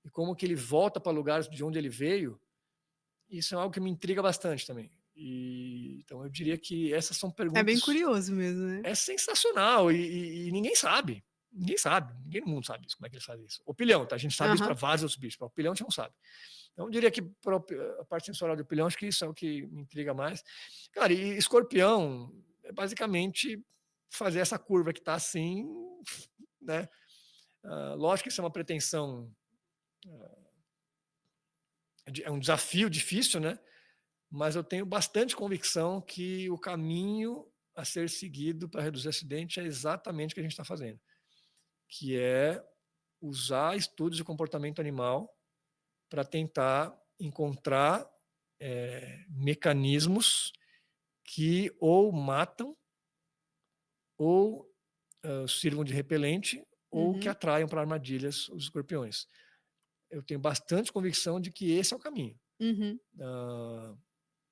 e como que ele volta para lugares de onde ele veio, isso é algo que me intriga bastante também. Então eu diria que essas são perguntas... É bem curioso mesmo, né? É sensacional e ninguém sabe. Ninguém sabe. Ninguém no mundo sabe isso, como é que eles fazem isso. O pilhão, tá? A gente sabe isso para vários outros bichos. Para o pilhão a gente não sabe. Então eu diria que para a parte sensorial do pilhão, acho que isso é o que me intriga mais. Cara, e escorpião é basicamente fazer essa curva que está assim, né? Lógico que isso é uma pretensão, é um desafio difícil, né? Mas eu tenho bastante convicção que o caminho a ser seguido para reduzir acidente é exatamente o que a gente está fazendo, que é usar estudos de comportamento animal para tentar encontrar mecanismos que ou matam, ou sirvam de repelente, ou que atraiam para armadilhas os escorpiões. Eu tenho bastante convicção de que esse é o caminho.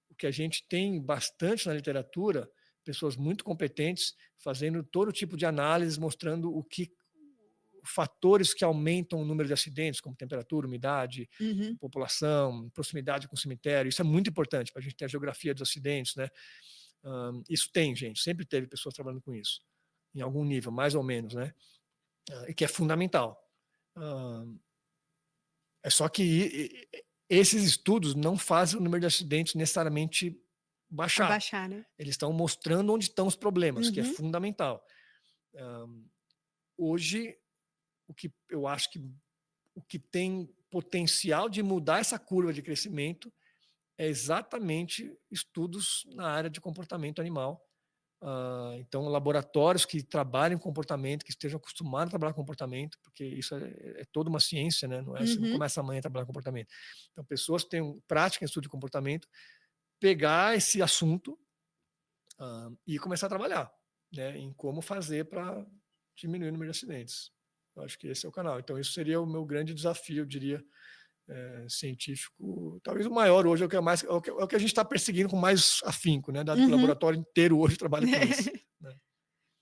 O que a gente tem bastante na literatura, pessoas muito competentes fazendo todo tipo de análise, mostrando fatores que aumentam o número de acidentes, como temperatura, umidade, população, proximidade com o cemitério. Isso é muito importante para a gente ter a geografia dos acidentes, né? Isso tem, gente, sempre teve pessoas trabalhando com isso, em algum nível, mais ou menos, né? E que é fundamental. É só que esses estudos não fazem o número de acidentes necessariamente baixar, né? Eles estão mostrando onde estão os problemas, que é fundamental. Hoje, o que eu acho que o que tem potencial de mudar essa curva de crescimento é exatamente estudos na área de comportamento animal. Então, laboratórios que trabalhem comportamento, que estejam acostumados a trabalhar comportamento, porque isso é toda uma ciência, né? Não é assim, não começa amanhã a trabalhar comportamento. Então, pessoas que têm prática em estudo de comportamento, pegar esse assunto e começar a trabalhar, né, em como fazer para diminuir o número de acidentes. Eu acho que esse é o canal. Então, isso seria o meu grande desafio, eu diria, científico. Talvez o maior hoje, é o que a gente está perseguindo com mais afinco, né, dado que o laboratório inteiro hoje trabalha com isso. Né?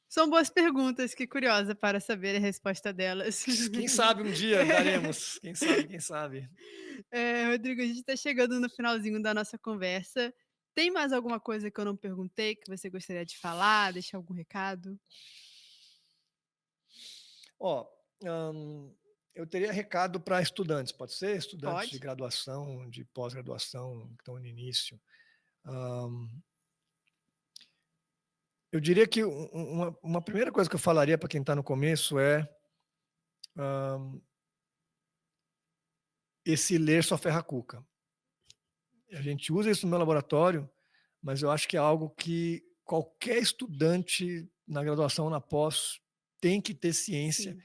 São boas perguntas, que curiosa para saber a resposta delas. Quem sabe um dia daremos, quem sabe. Rodrigo, a gente está chegando no finalzinho da nossa conversa. Tem mais alguma coisa que eu não perguntei que você gostaria de falar, deixar algum recado? Eu teria recado para estudantes, pode ser? Estudantes de Pode. graduação, de pós-graduação, que estão no início. Eu diria que uma primeira coisa que eu falaria para quem está no começo é esse ler só ferra a cuca. A gente usa isso no meu laboratório, mas eu acho que é algo que qualquer estudante na graduação, na pós, tem que ter ciência Sim.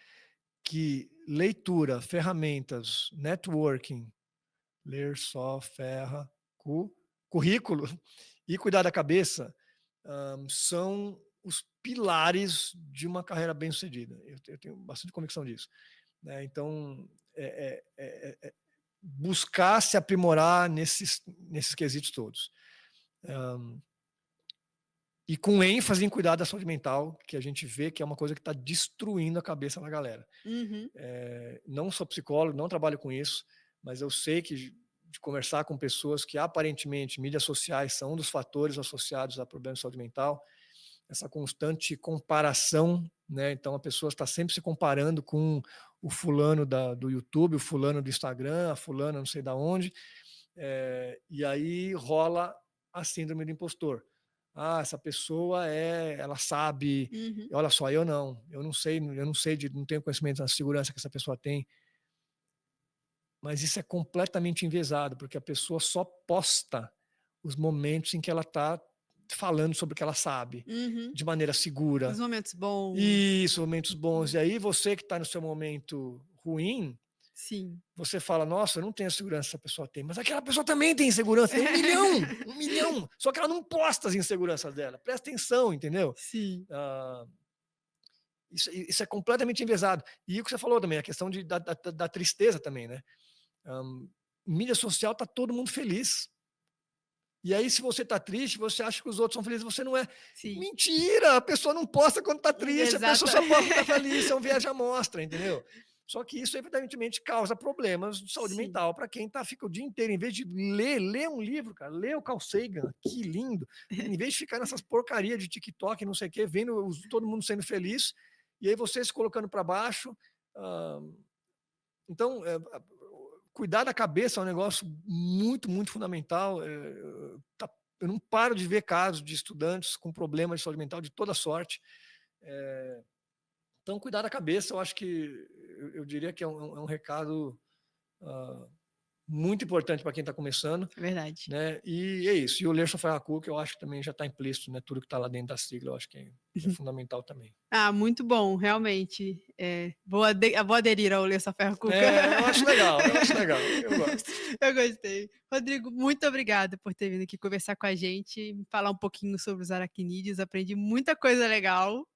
que leitura, ferramentas, networking, ler só ferra, currículo e cuidar da cabeça são os pilares de uma carreira bem-sucedida. Eu tenho bastante convicção disso, né? Então, buscar se aprimorar nesses quesitos todos. E com ênfase em cuidar da saúde mental, que a gente vê que é uma coisa que está destruindo a cabeça da galera. Uhum. Não sou psicólogo, não trabalho com isso, mas eu sei que de conversar com pessoas que aparentemente mídias sociais são um dos fatores associados a problemas de saúde mental, essa constante comparação, né? Então a pessoa está sempre se comparando com o fulano do YouTube, o fulano do Instagram, a fulana não sei da onde, e aí rola a síndrome do impostor. Essa pessoa ela sabe, Uhum. olha só, eu não sei, não tenho conhecimento da segurança que essa pessoa tem. Mas isso é completamente enviesado, porque a pessoa só posta os momentos em que ela está falando sobre o que ela sabe, Uhum. de maneira segura. Os momentos bons. Isso, momentos bons. E aí você que está no seu momento ruim, Sim. você fala, nossa, eu não tenho a segurança que essa pessoa tem, mas aquela pessoa também tem insegurança, tem 1 milhão, só que ela não posta as inseguranças dela, presta atenção, entendeu? Sim. Isso é completamente enviesado. E o que você falou também, a questão da tristeza também, né? Mídia social tá todo mundo feliz. E aí, se você tá triste, você acha que os outros são felizes, você não é. Sim. Mentira! A pessoa não posta quando tá triste, a pessoa só posta quando tá feliz, é um viés de amostra, entendeu? Só que isso, evidentemente, causa problemas de saúde Sim. mental para quem fica o dia inteiro, em vez de ler um livro, cara, lê o Carl Sagan, que lindo. Em vez de ficar nessas porcarias de TikTok, não sei o quê, vendo todo mundo sendo feliz, e aí você se colocando para baixo. Então, cuidar da cabeça é um negócio muito, muito fundamental. Eu não paro de ver casos de estudantes com problemas de saúde mental de toda sorte. Então, cuidar da cabeça, eu acho que eu diria que é um recado muito importante para quem está começando. É verdade. Né? E é isso. E o Ler Só Ferra Cu, que eu acho que também já está implícito, né? Tudo que está lá dentro da sigla, eu acho que é fundamental também. Muito bom, realmente. Vou aderir ao Ler Só Ferra Cuca. Eu acho legal, eu gosto. Eu gostei. Rodrigo, muito obrigada por ter vindo aqui conversar com a gente, falar um pouquinho sobre os aracnídeos, aprendi muita coisa legal.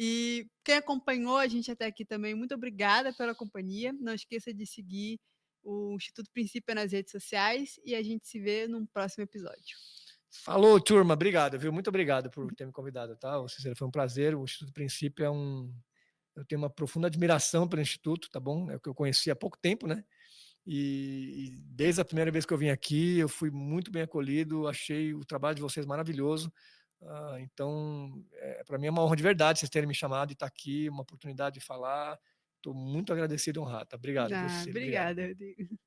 E quem acompanhou a gente até aqui também, muito obrigada pela companhia. Não esqueça de seguir o Instituto Princípio nas redes sociais e a gente se vê num próximo episódio. Falou, turma. Obrigado, viu? Muito obrigado por ter me convidado, tá? Foi um prazer. O Instituto Princípio eu tenho uma profunda admiração pelo Instituto, tá bom? É o que eu conheci há pouco tempo, né? E desde a primeira vez que eu vim aqui, eu fui muito bem acolhido, achei o trabalho de vocês maravilhoso. Então, para mim é uma honra de verdade vocês terem me chamado e estar aqui, uma oportunidade de falar. Estou muito agradecido e honrado. Tá? Obrigado. Obrigada, Rodrigo.